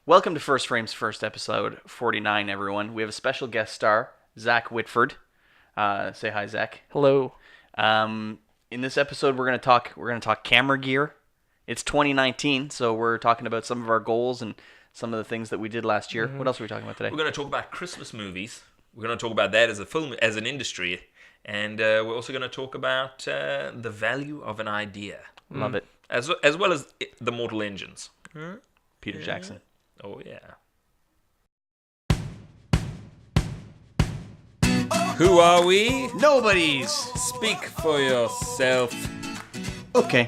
Welcome to First Frames First, episode 49, everyone. We have a special guest star, Zak Whitford. Say hi, Zak. Hello. In this episode, we're gonna talk camera gear. It's 2019, so we're talking about some of our goals and some of the things that we did last year. What else are we talking about today? We're going to talk about Christmas movies. We're going to talk about that as a film, as an industry, and we're also going to talk about the value of an idea. Love it. As well as the mortal engines. Peter Jackson. Oh, yeah. Who are we? Nobodies! Speak for yourself. Okay.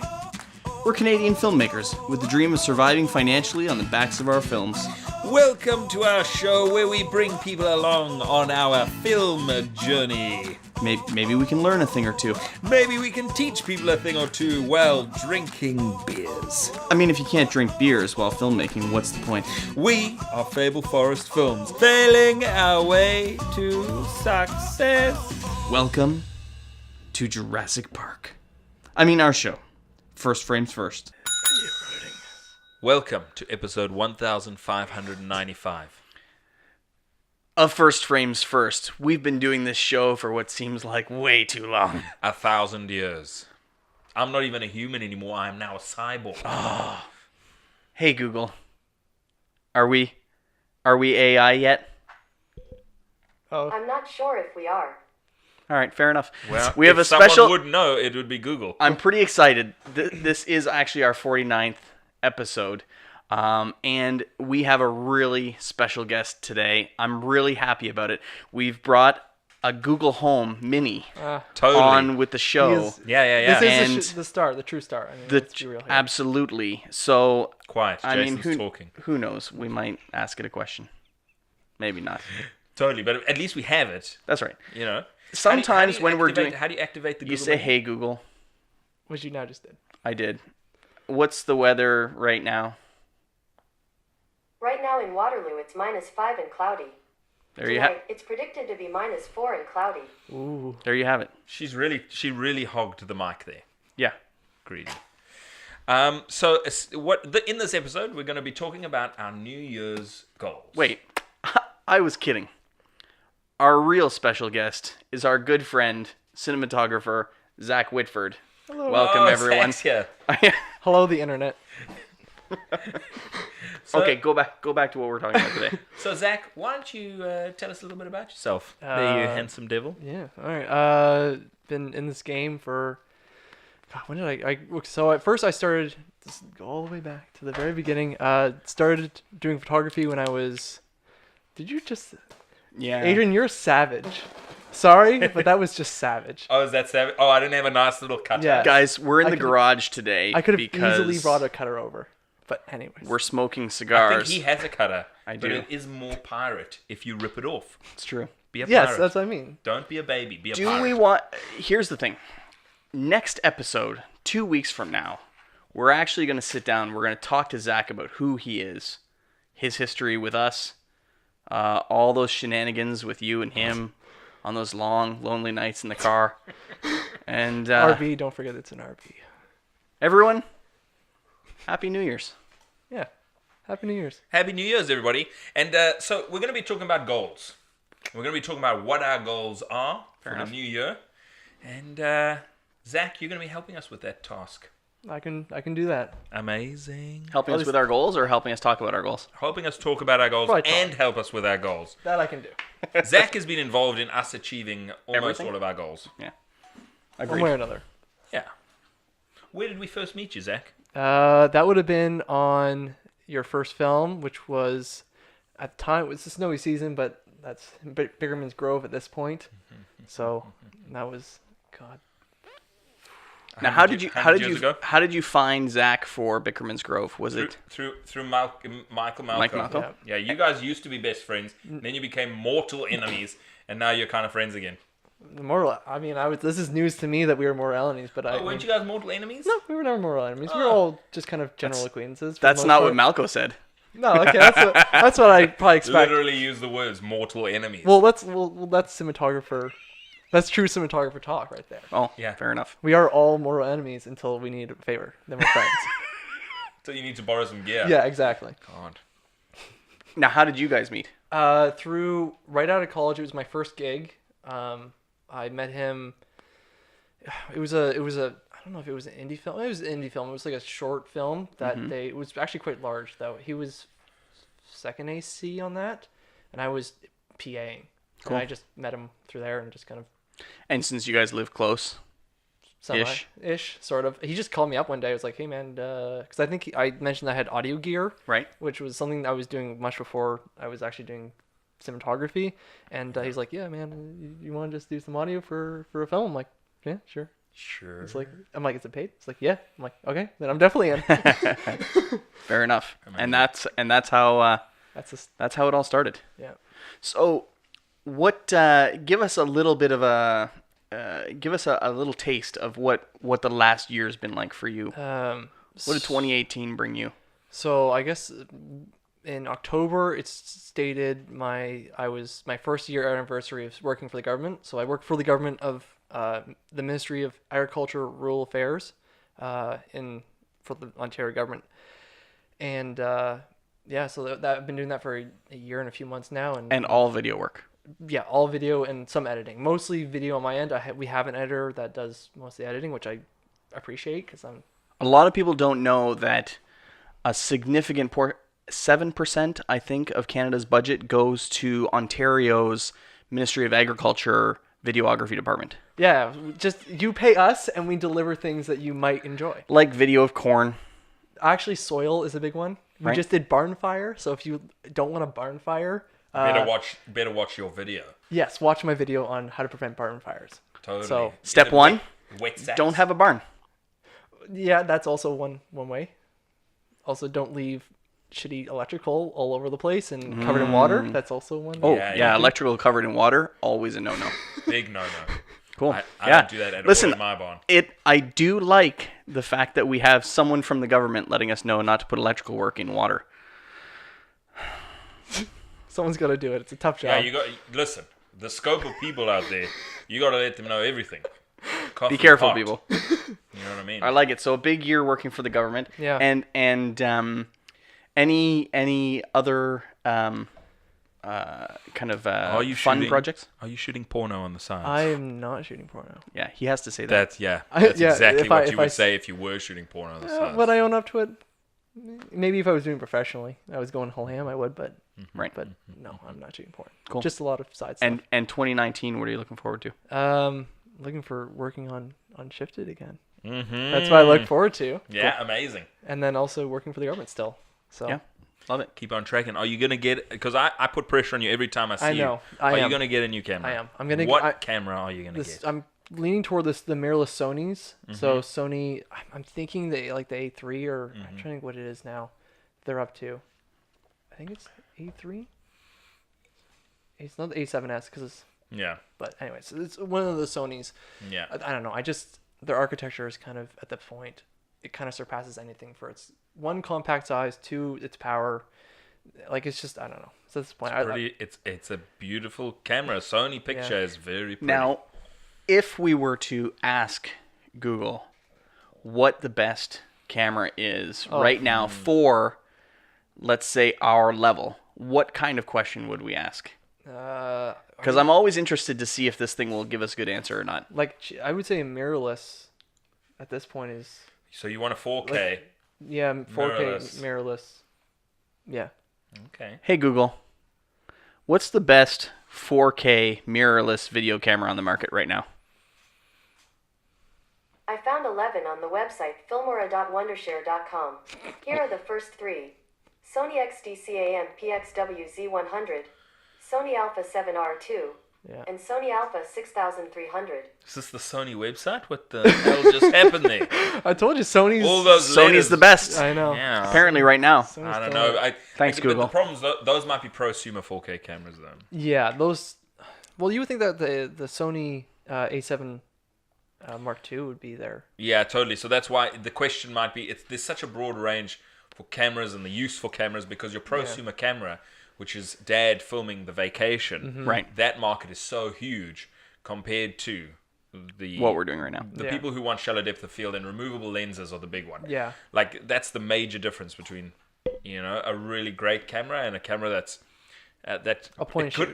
We're Canadian filmmakers with the dream of surviving financially on the backs of our films. Welcome to our show where we bring people along on our film journey. Maybe we can learn a thing or two. Maybe we can teach people a thing or two while drinking beers. I mean, if you can't drink beers while filmmaking, what's the point? We are Fable Forest Films, failing our way to success. Welcome to Jurassic Park. I mean, our show. First Frames First. Welcome to episode 1595. Of First Frames First. We've been doing this show for what seems like way too long. 1,000 years. I'm not even a human anymore. I am now a cyborg. Hey Google, are we AI yet? Oh, I'm not sure if we are. All right, fair enough. Well, we have if a special. someone would know, it would be Google. I'm pretty excited. This is actually our 49th episode, and we have a really special guest today. I'm really happy about it. We've brought a Google Home Mini Totally. on with the show. Yeah. This is the start, the true start. I mean, let's be real here. Absolutely. So, Quiet. I mean, Jason's talking. who knows? We might ask it a question. Maybe not. Totally, but at least we have it. That's right. You know. Sometimes when we're doing, how do you activate the Google? you say, Mini? "Hey Google." Which you now just did. I did. What's the weather right now? Right now in Waterloo, it's -5 and cloudy. There you have. Tonight, it's predicted to be -4 and cloudy. Ooh. There you have it. She really hogged the mic there. Yeah. Greedy. In this episode, we're going to be talking about our New Year's goals. Wait, I was kidding. Our real special guest is our good friend, cinematographer, Zak Whitford. Hello. Welcome, everyone. Zach's here. Hello, the internet. Okay, go back to what we're talking about today. So, Zach, why don't you tell us a little bit about yourself? There, you handsome devil. Yeah. All right. Been in this game for. God, when did I? So at first I started. Just go all the way back to the very beginning. Started doing photography when I was. Did you just? Yeah. Adrian, you're a savage. Sorry, but that was just savage. Oh, is that savage? Oh, I didn't have a nice little cutout. Yeah. Guys, we're in I the could've- garage today I could have because easily brought a cutter over. But anyways. we're smoking I cigars. think he has a cutter. I But do. it is more pirate if you rip it off. It's true. Be a Yes, pirate. that's what I mean. Don't be a baby. Be a Do pirate. we want... Here's the thing. Next episode, 2 weeks from now, we're actually going to sit down. We're going to talk to Zak about who he is, his history with us, all those shenanigans with you and him on those long, lonely nights in the car. And RV, don't forget it's an RV. everyone, Happy New Year's. Yeah. Happy New Year's. Happy New Year's, everybody. And so we're going to be talking about goals. We're going to be talking about what our goals are for enough. the new year. And Zach, you're going to be helping us with that task. I can do that. Amazing. Helping At us least- with our goals or helping us talk about our goals? Helping us talk about our goals Probably talk. and help us with our goals. That I can do. Zach has been involved in us achieving almost Everything? all of our goals. Yeah. One Agreed. way or another. Yeah. Where did we first meet you, Zach? That would have been on your first film, which was at the time it was the snowy season, but that's Bickerman's Grove at this point. So that was God. Now, how did you 100 years ago? how did you find Zach for Bickerman's Grove? Was it Through Michael Mike Malcolm. Malcolm? Yeah. Yeah, you guys used to be best friends, then you became mortal enemies, and now you're kind of friends again. Mortal. I mean, This is news to me that we were mortal enemies, but Oh, weren't you guys mortal enemies? No, we were never mortal enemies. We were Oh. all just kind of general acquaintances. for the That's most not what part. Malco said. No, okay, that's what I probably expect. Literally use the words mortal enemies. Well, that's cinematographer. That's true cinematographer talk right there. Oh, Yeah. fair enough. We are all mortal enemies until we need a favor. Then we're friends. So you need to borrow some gear. Yeah, exactly. God. Now, how did you guys meet? Through right out of college, it was my first gig. I met him. It was a. I don't know if it was an indie film. It was an indie film. It was like a short film that it was actually quite large though. He was second AC on that, and I was PAing. Cool. And I just met him through there and just kind of And since you guys live close, ish, sort of. He just called me up one day. I was like, "Hey man," because I think I mentioned I had audio gear, right? which was something I was doing much before I was actually doing cinematography. And he's like, "Yeah, man, you want to just do some audio for a film?" I'm like, "Yeah, sure." Sure. It's like, I'm like, "Is it paid?" It's like, "Yeah." I'm like, "Okay, then I'm definitely in." Fair enough. Amazing. And that's how That's it all started. yeah. So, what? Give us a little bit of a. Give us a little taste of what the last year's been like for you. What did 2018 bring you? So I guess in October it's stated my first year anniversary of working for the government. So I work for the government of the Ministry of Agriculture, Rural Affairs, for the Ontario government, and yeah, so that I've been doing that for a year and a few months now, And all video work. yeah, all video and some editing. Mostly video on my end. We have an editor that does most of the editing, which I appreciate because I'm. A lot of people don't know that a significant 7%, I think, of Canada's budget goes to Ontario's Ministry of Agriculture videography department. Yeah, just you pay us and we deliver things that you might enjoy. Like video of corn. Actually, soil is a big one. We Right. just did barn fire, so if you don't want a barn fire, Better watch your video. yes, watch my video on how to prevent barn fires. Totally. So Step Is it one, wet sacks? don't have a barn. yeah, that's also one way. Also, don't leave shitty electrical all over the place and covered in water. That's also one. Oh, Yeah, yeah, yeah. electrical covered in water, always a no-no. Big no. Cool. I don't do that at Listen, all in my barn. I do like the fact that we have someone from the government letting us know not to put electrical work in water. Someone's got to do it. It's a tough Yeah, job. listen. The scope of people out there, you got to let them know everything. Coffee Be careful, hot. people. You know what I mean? I like it. So a big year working for the government. Yeah. And any other kind of Are you fun shooting- projects? Are you shooting porno on the side? I am not shooting porno. Yeah, he has to say that. That's Yeah, exactly if what I- you if I would s- say if you were shooting porno on the side. Would I own up to it? Maybe if I was doing it professionally, I was going whole ham, I would, but Right. no, I'm not shooting porn. Cool. Just a lot of side stuff. And 2019, what are you looking forward to? Looking for working on Shifted again. Mm-hmm. That's what I look forward to. Yeah, amazing. And then also working for the government still. So Yeah. Love it. Keep on tracking. Are you gonna get? Because I put pressure on you every time I see I know. you. I Are am. you gonna get a new camera? I am. I'm gonna. What camera are you gonna get? I'm leaning toward the mirrorless Sonys. So Sony, I'm thinking the A3 or I'm trying to think what it is now. They're up to. I think it's A3. It's not the A7S because it's. Yeah, But anyways, it's one of the Sonys. yeah. I don't know. Their architecture is kind of at the point. It kind of surpasses anything for its one compact size, two its power. Like it's just I don't know. So that's the point. It's a beautiful camera. Sony picture Yeah. is very pretty. Now, if we were to ask Google what the best camera is right now for, let's say, our level, what kind of question would we ask? Because I'm always interested to see if this thing will give us a good answer or not. I would say a mirrorless at this point is So you want a 4K? yeah 4K Mirrorless. mirrorless. Yeah. Okay. Hey Google, what's the best 4K mirrorless video camera on the market right now? I found 11 on the website filmora.wondershare.com. Here are the first three. Sony XDCAM PXW Z100, Sony Alpha 7R2, Yeah. and Sony Alpha 6300. Is this the Sony website? What the hell just happened there? I told you Sony's. All those Sony's letters. the best. I know. Yeah. Apparently right now. Sony's I don't killing know. it. Thanks, the Google. problem is those might be prosumer 4K cameras though. Yeah, those. Well, you would think that the Sony A7 Mark II would be there. Yeah, totally. So that's why the question might be: there's such a broad range for cameras and the use for cameras because your prosumer camera, which is dad filming the vacation, Right. that market is so huge compared to the What we're doing right now. the Yeah. people who want shallow depth of field and removable lenses are the big one. Yeah. Like that's the major difference between You know, a really great camera and a camera that's that A point it and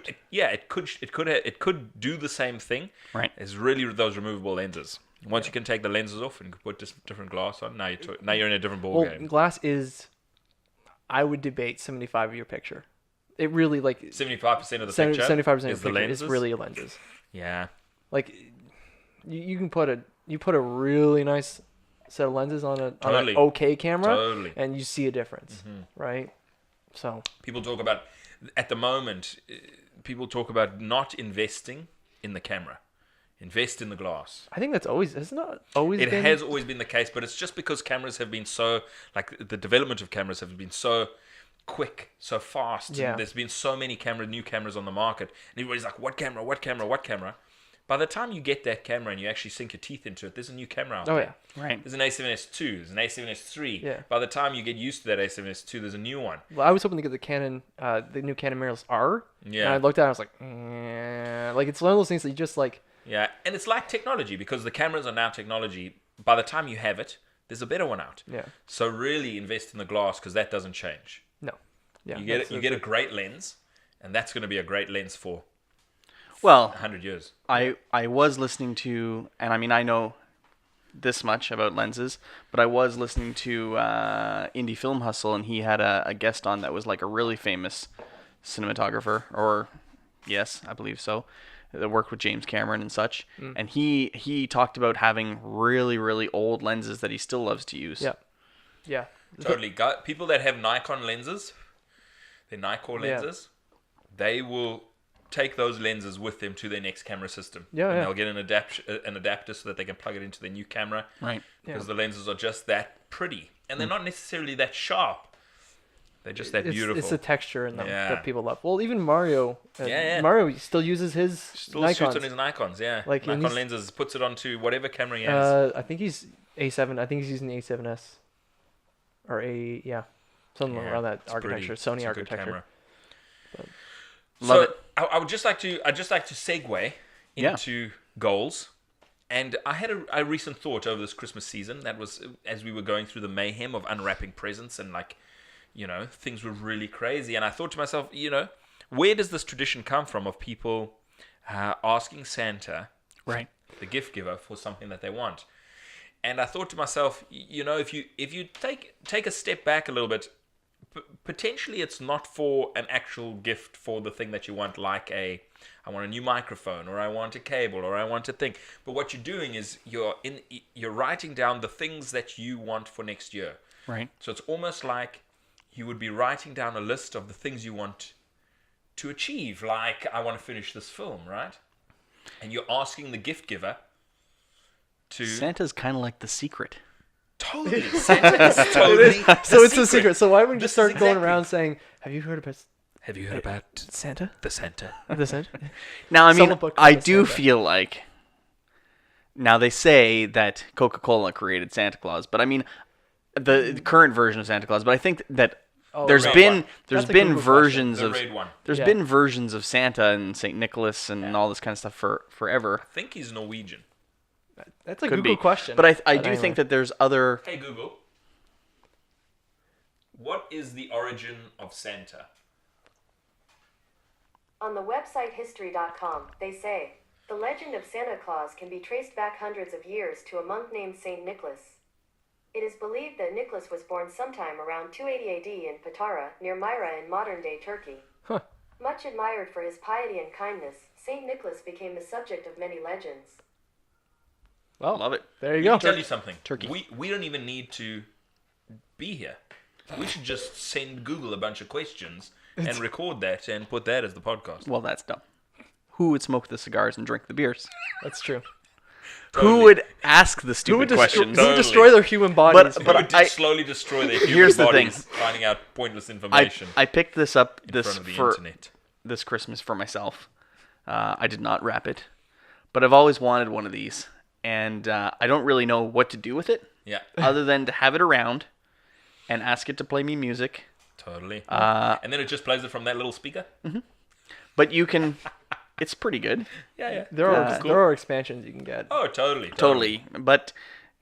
could, shoot. it could do the same thing. Right. Is really those removable lenses. Once you can take the lenses off and put different glass on, now you're in a different ball Well, game. glass is, I would debate 75 of your picture. It really 75% of the 75% picture of your is the picture lenses. is really lenses. Yeah. Like you can put a really nice set of lenses on an Totally. okay camera, Totally. and you see a difference, right? So People talk about, at the moment, people talk about not investing in the camera. Invest in the glass. I think that's always, it's not always It been. has always been the case, but it's just because cameras have been so, like the development of cameras have been so quick, so fast. Yeah. And there's been so many new cameras on the market. And everybody's like, what camera, what camera, what camera? By the time you get that camera and you actually sink your teeth into it, there's a new camera out Oh there. yeah. Right. There's an A7S II, there's an A7S III. Yeah. By the time you get used to that A7S II, there's a new one. Well, I was hoping to get the Canon, the new Canon mirrorless R. Yeah. And I looked at it, I was like, like it's one of those things that you just like. Yeah, and it's like technology because the cameras are now technology. By the time you have it, there's a better one out. Yeah. So really invest in the glass because that doesn't change. No. Yeah. You get a great lens, and that's going to be a great lens for Well, 100 years. I was listening to, and I mean, I know this much about lenses, but I was listening to Indie Film Hustle, and he had a guest on that was like a really famous cinematographer, or yes, I believe so, that worked with James Cameron and such. And he talked about having really, really old lenses that he still loves to use. Yeah. Yeah. Totally. People that have Nikon lenses, the Nikkor Yeah. lenses, they will take those lenses with them to their next camera system. Yeah, and yeah. they'll get an adapter so that they can plug it into their new camera. Right. Because the lenses are just that pretty. And they're not necessarily that sharp. They're just that beautiful. It's the texture in them Yeah. that people love. Well, even Mario. Yeah. Mario still uses his Still Nikons. shoots on his Nikons, yeah. Like, and Nikon he's- lenses, puts it onto whatever camera he has. I think he's A7. I think he's using the A7S. Or something Yeah, around that it's architecture, pretty. It's Sony a good architecture. camera. Love So, it. I would just like to segue Yeah. into goals. And I had a recent thought over this Christmas season. That was as we were going through the mayhem of unwrapping presents and things were really crazy. And I thought to myself, where does this tradition come from of people asking Santa, Right. the gift giver, for something that they want? And I thought to myself, if you take a step back a little bit, potentially it's not for an actual gift for the thing that you want, like I want a new microphone, or I want a cable, or I want a thing. But what you're doing is you're writing down the things that you want for next year. Right. So it's almost like you would be writing down a list of the things you want to achieve. Like, I want to finish this film, right? And you're asking the gift giver to... Santa's kind of like The Secret. Totally. Santa is totally So it's a secret. So why wouldn't you This start is going exactly- around saying, "Have you heard about Have you heard about Santa?" the Santa? The Santa? Now, I mean, Sell a book I called do Santa. feel like, now they say that Coca-Cola created Santa Claus, but I mean, the current version of Santa Claus, but I think that there's red been one. there's That's a been Google question. versions The of red one. there's Yeah. been versions of Santa and Saint Nicholas and all this kind of stuff for forever. I think he's Norwegian. That's a Could Google be. question. But I do anyway. think that there's other. Hey Google, what is the origin of Santa? On the website history.com, they say, the legend of Santa Claus can be traced back hundreds of years to a monk named Saint Nicholas. It is believed that Nicholas was born sometime around 280 AD in Patara, near Myra in modern-day Turkey. Huh. Much admired for his piety and kindness, Saint Nicholas became the subject of many legends. Well, Love it. there you Let go. me tell you something. Turkey. We don't even need to be here. We should just send Google a bunch of questions and record that and put that as the podcast. Well, that's dumb. Who would smoke the cigars and drink the beers? That's true. Who would ask the Who stupid would, questions? who would Totally. destroy their human bodies? But But I- slowly destroy their human Here's the thing. bodies, finding out pointless information I picked this up in this front of the for internet. this Christmas for myself. I did not wrap it, but I've always wanted one of these, and I don't really know what to do with it Yeah, other than to have it around and ask it to play me music. totally. And then it just plays it from that little speaker. But you can, it's pretty good, Yeah. there are Cool. there are expansions you can get. Oh, totally. totally. But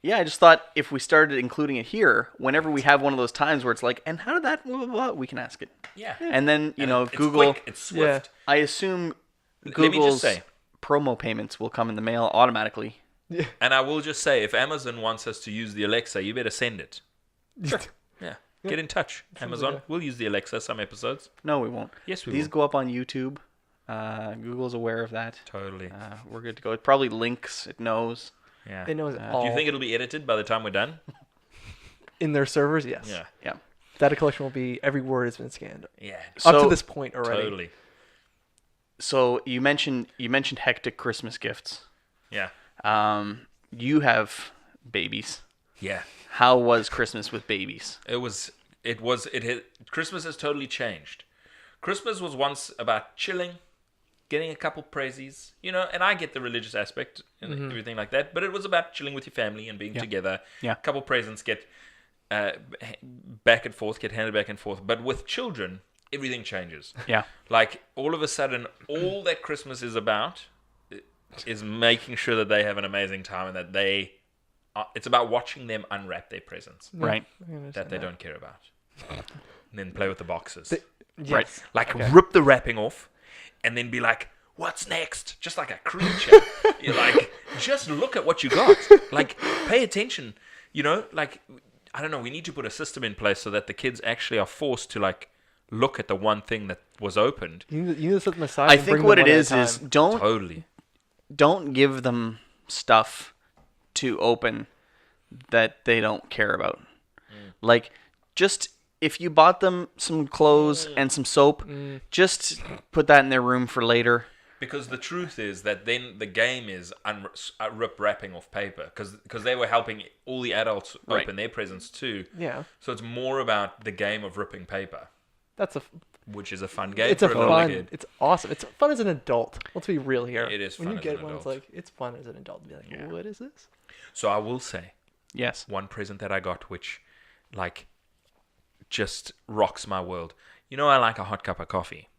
Yeah, I just thought if we started including it here, whenever we have one of those times where it's like, and how did that blah, blah, blah, we can ask it. Yeah. And then, And it's Google, quick, it's swift. I assume me just Google's say. promo payments will come in the mail automatically. And I will just say, if Amazon wants us to use the Alexa, you better send it. Sure. Yeah. Get in touch. Amazon, we'll use the Alexa some episodes. No, we won't. Yes, we These will. go up on YouTube. Google's aware of that. Totally. We're good to go. It probably links. It knows. Yeah. It knows all. Do you think it'll be edited by the time we're done? In their servers, yes. Yeah. Yeah. Data collection will be every word has been scanned. Yeah. Up So- to this point already. Totally. So you mentioned hectic Christmas gifts. Yeah. You have babies. Yeah. How was Christmas with babies? Christmas has totally changed. Christmas was once about chilling, getting a couple praises, and I get the religious aspect and everything like that, but it was about chilling with your family and being together. Yeah. A couple presents get back and forth, get handed back and forth. But with children, everything changes. Yeah. Like all of a sudden, all that Christmas is about is making sure that they have an amazing time and that it's about watching them unwrap their presents Right. that they don't care about. And then play with the boxes. Yes. Right. Like rip the wrapping off and then be like, what's next? Just like a creature. You're like, just look at what you got. Like, pay attention. Like, I don't know, we need to put a system in place so that the kids actually are forced to like look at the one thing that was opened. You need to set them aside. I and think bring what them it one at is a is time. Totally. don't give them stuff to open that they don't care about. Like, just if you bought them some clothes and some soap, just put that in their room for later. Because the truth is that then the game is rip wrapping off paper because they were helping all the adults Right. open their presents too. Yeah. So it's more about the game of ripping paper, That's which is a fun game it's for a a little fun. kid. It's awesome. It's fun as an adult. Let's be real here. It is when fun you as get an one. It's adult. like it's fun as an adult to be like, Yeah. what is this? So I will say Yes. one present that I got, which like just rocks my world. I like a hot cup of coffee.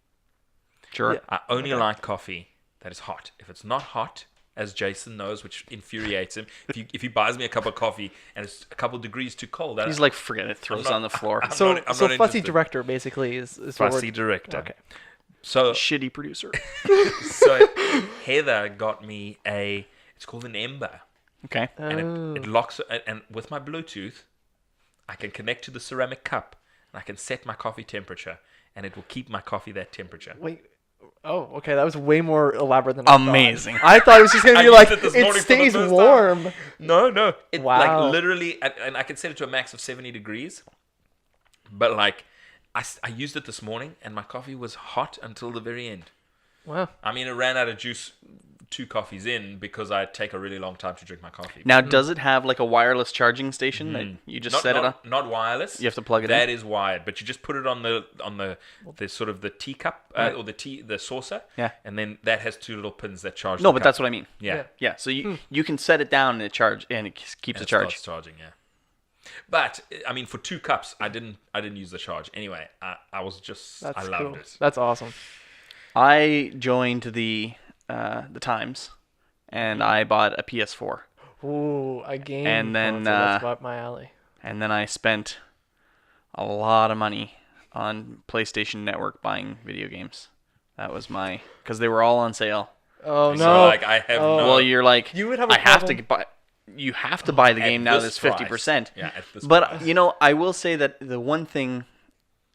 Sure. Yeah. I only like coffee that is hot. If it's not hot, as Jason knows, which infuriates him, if he buys me a cup of coffee and it's a couple degrees too cold, He's like, forget it, throws it on the floor. I'm So not fussy interested. director basically is what fussy we're- director. Okay. So Shitty producer. so Heather got me it's called an Ember, Okay. and it locks and with my Bluetooth, I can connect to the ceramic cup and I can set my coffee temperature and it will keep my coffee that temperature. Wait. Oh, okay. That was way more elaborate than I Amazing. thought. I thought it was just gonna I be used like it this it morning for the stays first time. warm. No. It Wow. like literally, and I can set it to a max of 70 degrees. But like, I used it this morning, and my coffee was hot until the very end. Wow. I mean, it ran out of juice 2 coffees in because I take a really long time to drink my coffee. Now, does it have like a wireless charging station that you just set it on? Not wireless. You have to plug it That in? is wired, but you just put it on the sort of the teacup or the saucer. Yeah. And then that has 2 little pins that charge. No, the but cup. that's what I mean. Yeah. Yeah, so you can set it down and it keeps And it it charged. starts charging, yeah. But I mean, for 2 cups, I didn't use the charge. Anyway, I was just That's I loved cool. it. That's awesome. I joined the Times, and I bought a PS4, Ooh, a game. And then, console, that's up my alley. and then I spent a lot of money on PlayStation Network buying video games. That was because they were all on sale. Oh no. So like I have Oh. no. Well, you're like, You would have a I have to problem- buy. You have to buy the At game now this that's price. 50%. Yeah, at this But price. I will say that the one thing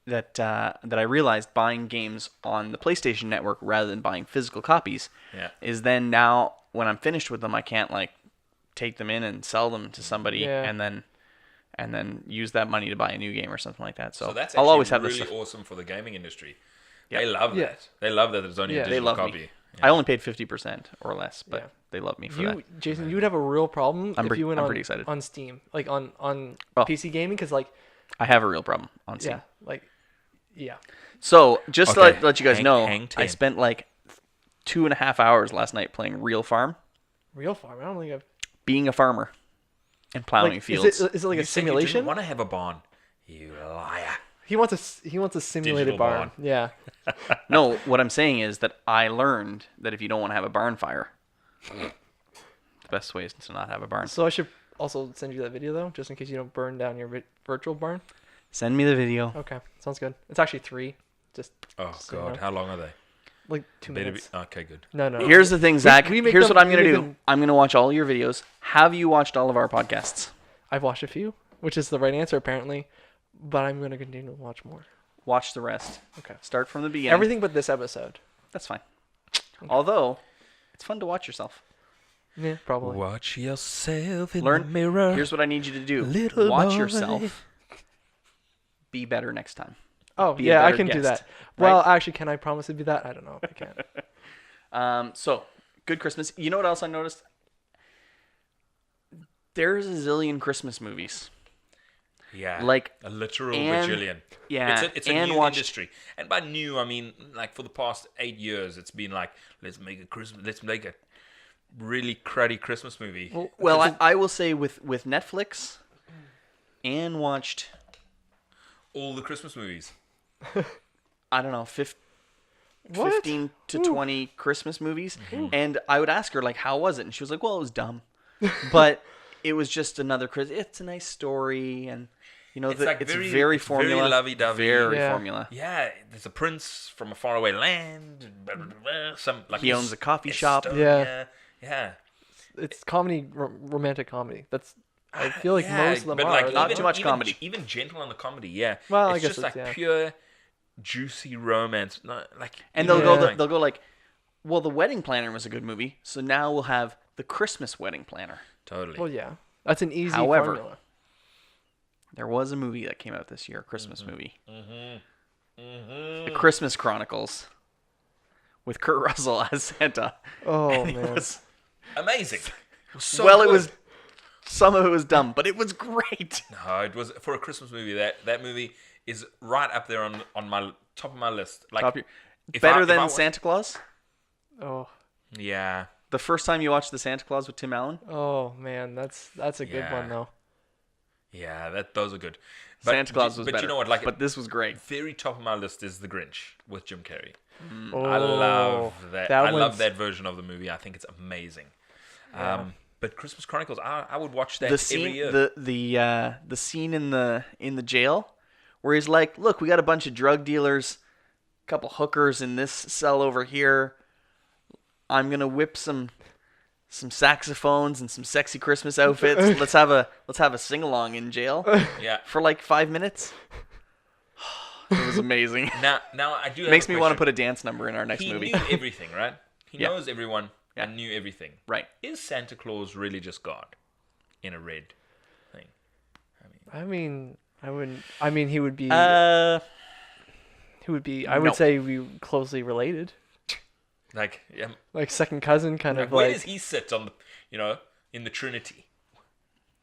that I realized buying games on the PlayStation Network rather than buying physical copies Yeah. is then now when I'm finished with them, I can't like take them in and sell them to somebody Yeah. and then use that money to buy a new game or something like that. So, So that's I'll actually always have really this. awesome for the gaming industry. Yeah. They love Yeah. that. They love that there's only Yeah. a They digital love copy. me. Yeah. I only paid 50% or less, but Yeah. they love me for that. Jason, you would have a real problem if you went I'm on pretty excited. on Steam, like on Oh. PC gaming, because like I have a real problem on Steam. yeah, like yeah. So just to Okay, let you guys hang know, 10. I spent like 2.5 hours last night playing Real Farm, Real farm. I don't think I've being a farmer and plowing like. fields. Is it like You a said you simulation? didn't want to have a barn. You liar. He wants a simulated Digital barn. barn. Yeah. No, what I'm saying is that I learned that if you don't want to have a barn fire, the best way is to not have a barn. So I should also send you that video though, just in case you don't burn down your virtual barn. Send me the video. Okay, sounds good. It's actually 3. Just Oh so you God, know. how long are they? like 2 minutes. Okay, good. No. Here's the thing, Zach. we make Here's them- what I'm we going to make do. them- I'm going to watch all your videos. Have you watched all of our podcasts? I've watched a few, which is the right answer apparently, but I'm going to continue to watch more. Watch the rest. Okay. Start from the beginning. Everything but this episode. That's fine. Although, it's fun to watch yourself. Yeah, probably. Watch yourself in Learn. the mirror. Here's what I need you to do. Little Watch boy. yourself. Be better next time. Oh, Be a yeah, I better can do guest, that. Well, right? actually, can I promise to be that? I don't know if I can. So, good Christmas. You know what else I noticed? There's a zillion Christmas movies. Yeah, Like, a literal and- bajillion. yeah, it's a and new watched- industry, and by new I mean like for the past 8 years, it's been like let's make a really cruddy Christmas movie. Well, I will say with Netflix, and watched, All the Christmas movies. I don't know, What? 15 to 20 Christmas movies. And I would ask her, like, how was it? And she was like, well, it was dumb. But it was just another Christmas. It's a nice story. And, you know, It's like it's very- very it's very formula. lovey-dovey. Very Yeah. formula. Yeah, there's a prince from a faraway land. Blah, blah, blah, some like He owns a coffee shop. Estonia. Yeah. It's comedy, romantic comedy. That's. I feel like Yeah, most of them but are. like Not even- too much even- comedy. Even gentle on the comedy, yeah. Well, I it's guess just it's- like yeah. pure juicy romance. Not like And even they'll Yeah. go like, well, The Wedding Planner was a good movie. So now we'll have The Christmas Wedding Planner. totally. Well, yeah, that's an easy However, formula. There was a movie that came out this year, a Christmas Mm-hmm. movie. The Christmas Chronicles with Kurt Russell as Santa. Oh And it man, was, Amazing. So well, it good. was, some of it was dumb, but it was great. No, it was for a Christmas movie. That movie is right up there on my top of my list. Like Top your- if Better I than was- Santa Claus? oh Yeah. The first time you watched the Santa Claus with Tim Allen? oh man, that's a good Yeah. one though. Yeah, those are good. Santa Claus was but better. you know what? Like, but this was great. very top of my list is The Grinch with Jim Carrey. Oh, I love that. I love one's- that version of the movie. I think it's amazing. But Christmas Chronicles, I would watch that The every scene, year. the scene in the jail, where he's like, "Look, we got a bunch of drug dealers, a couple hookers in this cell over here. I'm gonna whip some saxophones and some sexy Christmas outfits. let's have a sing along in jail yeah. for like 5 minutes." It was amazing. Now I do. Have Makes a me want to question. put a dance number in our next He movie. knew everything, right? He Yeah. knows everyone Yeah. and knew everything. Right. Is Santa Claus really just God in a red thing? I mean, I wouldn't. I mean, he would be. He would be. I would no. say we closely related, Like, like second cousin, kind of where like. does he sit on the, in the Trinity?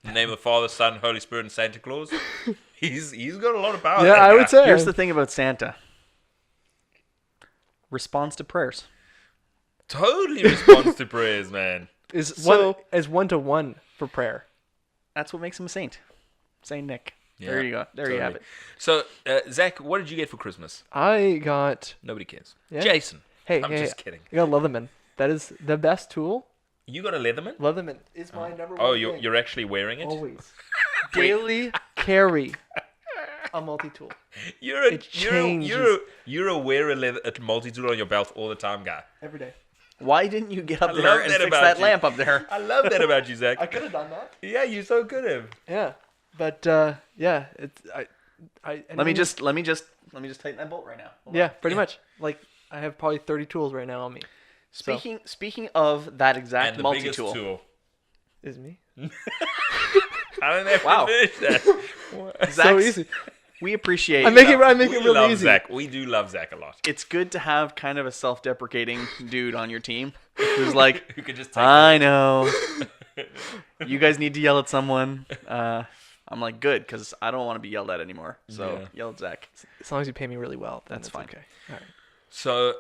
In the name of the Father, Son, Holy Spirit, and Santa Claus. He's got a lot of power. Yeah, that I guy. would say. Here's the thing about Santa. Response to prayers. Totally responds to prayers, man. is So- 1-to-1 for prayer. That's what makes him a saint. Saint Nick. Yeah, There you go. There you have totally. it. So, Zach, what did you get for Christmas? I got. Nobody cares. Yeah. Jason. Hey, I'm hey, just kidding. I got Leatherman. That is the best tool. You got a Leatherman? Leatherman is my number one. Oh, thing. you're actually wearing it? Always. Daily carry a multi-tool. You're It changes. a wear a multi-tool on your belt all the time guy. Every day. Why didn't you get up love there and that fix about that you. lamp up there? I love that about you, Zach. I could have done that. Yeah, you so could have. Yeah, but yeah, it's I. Let me just tighten that bolt right now. Hold on. Yeah, pretty much. Like I have probably 30 tools right now on me. Speaking of that exact And the biggest multi-tool, tool. Is me. I don't have Wow. to finish that. So Zach's- easy. we appreciate. I make it We really love easy. Zach. We do love Zach a lot. It's good to have kind of a self-deprecating dude on your team who's like, Who could just take I know. You guys need to yell at someone. I'm like, good, because I don't want to be yelled at anymore. So Yeah. yell at Zach. As long as you pay me really well, then That's it's fine. okay. All right. So,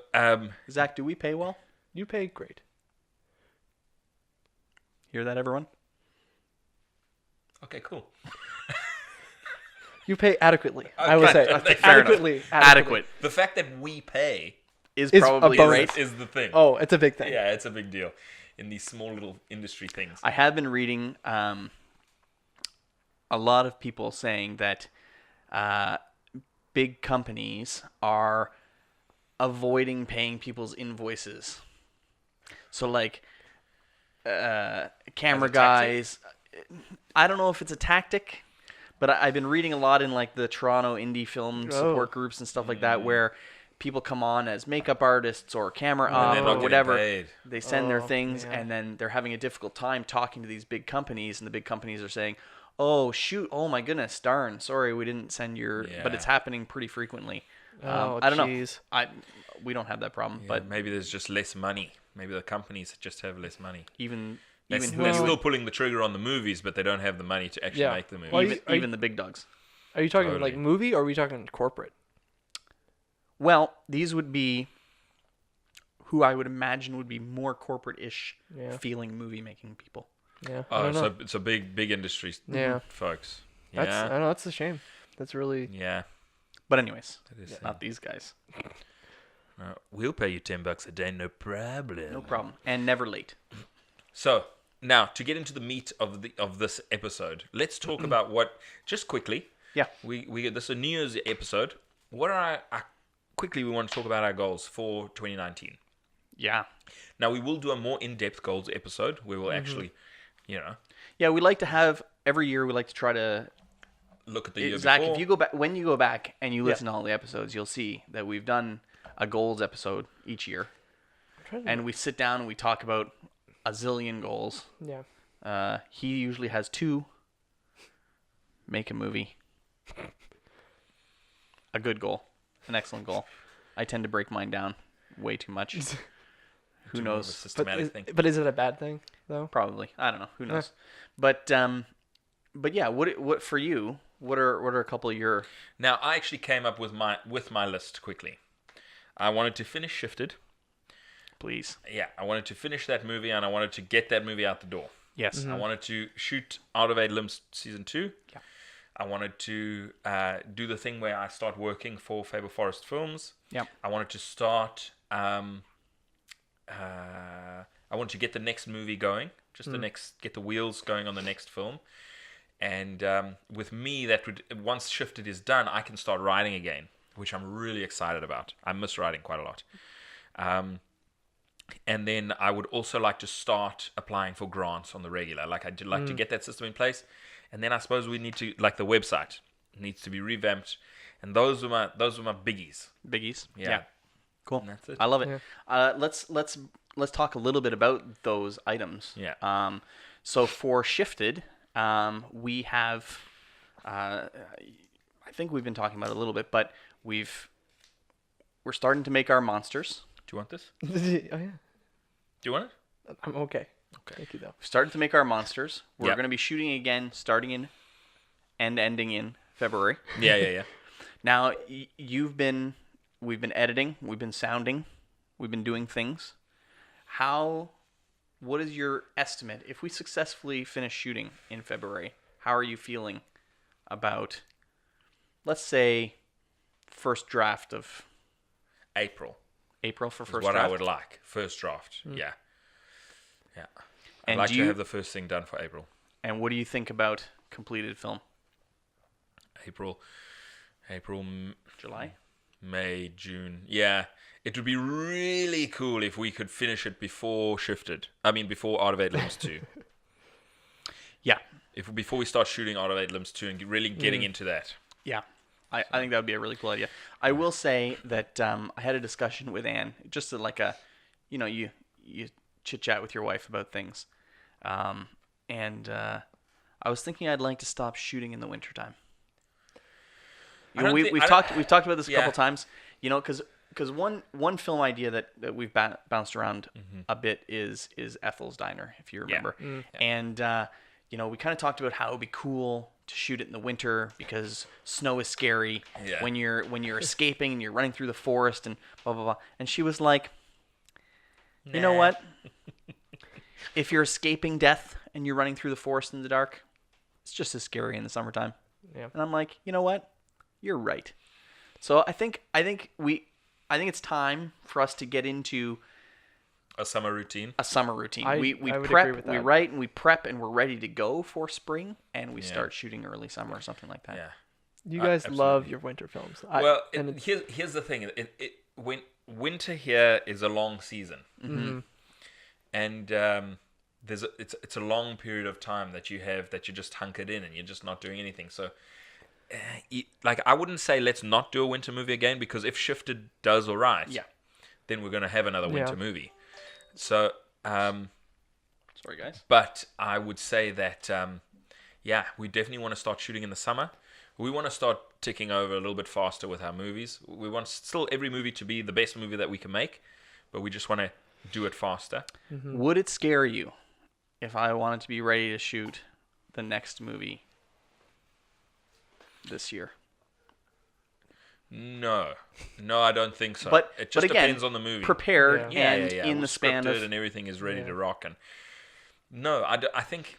Zach, do we pay well? You pay great. Hear that, everyone? okay, cool. You pay adequately. I would Okay, say okay, fair enough. adequately. Adequate The fact that we pay is Is a probably bonus. right. is the thing. Oh, it's a big thing. Yeah, it's a big deal in these small little industry things. I have been reading a lot of people saying that big companies are avoiding paying people's invoices. So like camera guys, I don't know if it's a tactic, but I've been reading a lot in like the Toronto indie film support groups and stuff like that, where people come on as makeup artists or camera op or whatever. They send their things, and then they're having a difficult time talking to these big companies, and the big companies are saying, "Oh shoot! Oh my goodness! Darn! Sorry, we didn't send your." Yeah. But it's happening pretty frequently. I don't know. We don't have that problem, but maybe there's just less money. Maybe the companies just have less money. They're still pulling the trigger on the movies, but they don't have the money to actually make the movie. Well, even the big dogs. Are you talking like movie, or are we talking corporate? Well, these would be who I would imagine would be more corporate-ish feeling movie-making people. Yeah. Oh, so it's a big industry. Yeah. Folks. I don't know. That's a shame. That's really. Yeah. But anyways, not these guys. We'll pay you $10 a day, no problem. No problem, and never late. So now to get into the meat of this episode, let's talk about what. Just quickly. Yeah. We this is a New Year's episode. What are quickly we want to talk about our goals for 2019. Yeah. Now we will do a more in-depth goals episode. We will actually, Yeah, we like to have every year. We like to try to look at the year Zach, before. if you go back, when you go back and you listen to all the episodes, you'll see that we've done a goals episode each year, and we sit down and we talk about a zillion goals. Yeah. He usually has 2. Make a movie. A good goal, an excellent goal. I tend to break mine down way too much. Who knows? Systematic thing. But is it a bad thing though? Probably. I don't know. Who knows? But yeah. What for you? What are a couple of your? Now I actually came up with my list quickly. I wanted to finish Shifted. Please. Yeah, I wanted to finish that movie, and I wanted to get that movie out the door. Yes. I wanted to shoot Out of 8 Limbs season 2. Yeah. I wanted to do the thing where I start working for Fable Forest Films. Yeah. I wanted to start. I wanted to get the next movie going. Just get the wheels going on the next film. And with me, that would once Shifted is done, I can start writing again, which I'm really excited about. I miss writing quite a lot. And then I would also like to start applying for grants on the regular. Like I'd like to get that system in place. And then I suppose we need to, like the website needs to be revamped. And those were my biggies. Biggies. Yeah. Cool. And that's it. I love it. Yeah. Let's talk a little bit about those items. Yeah. So for Shifted, we have, I think we've been talking about it a little bit, but we're starting to make our monsters. Do you want this? Oh yeah. Do you want it? I'm okay. Okay. Thank you though. We've started to make our monsters. We're Yep. going to be shooting again, starting in and ending in February. Yeah. Now, we've been editing, we've been sounding, we've been doing things. What is your estimate? If we successfully finish shooting in February, how are you feeling about, let's say, first draft of April for is first what draft? I would like. First draft. Yeah. I'd And like do to you- have the first thing done for April. And what do you think about completed film? April, July? May, June. Yeah. It would be really cool if we could finish it before before Out of 8 Limbs 2. Yeah. Before we start shooting Out of 8 Limbs 2 and really getting into that. Yeah. I think that would be a really cool idea. I will say that I had a discussion with Anne, just like you chit-chat with your wife about things. And I was thinking I'd like to stop shooting in the wintertime. We've talked about this a couple times, because one film idea that we've bounced around a bit is Ethel's Diner, if you remember. And we kind of talked about how it would be cool to shoot it in the winter because snow is scary when you're escaping and you're running through the forest and blah blah blah. And she was like, "You know what? If you're escaping death and you're running through the forest in the dark, it's just as scary in the summertime." Yeah. And I'm like, "You know what? You're right." So I think it's time for us to get into A summer routine. a summer routine. I We would agree prep, with we that. write, and we prep, and we're ready to go for spring, and we Yeah. start shooting early summer or something like that. Yeah. You guys love absolutely. your winter films. Well, and it's, here's the thing. When winter here is a long season, and it's a long period of time that you're just hunkered in and you're just not doing anything. So, like, I wouldn't say let's not do a winter movie again, because if Shifted does all right, Yeah. then we're gonna have another winter Yeah. movie. So, Sorry, guys. but I would say that we definitely want to start shooting in the summer. We want to start ticking over a little bit faster with our movies. We want still every movie to be the best movie that we can make, but we just want to do it faster. Would it scare you if I wanted to be ready to shoot the next movie this year? No, I don't think so. But it just again, depends on the movie. Prepared Yeah. and in We're the span scripted of and everything is ready Yeah. to rock. And no, I think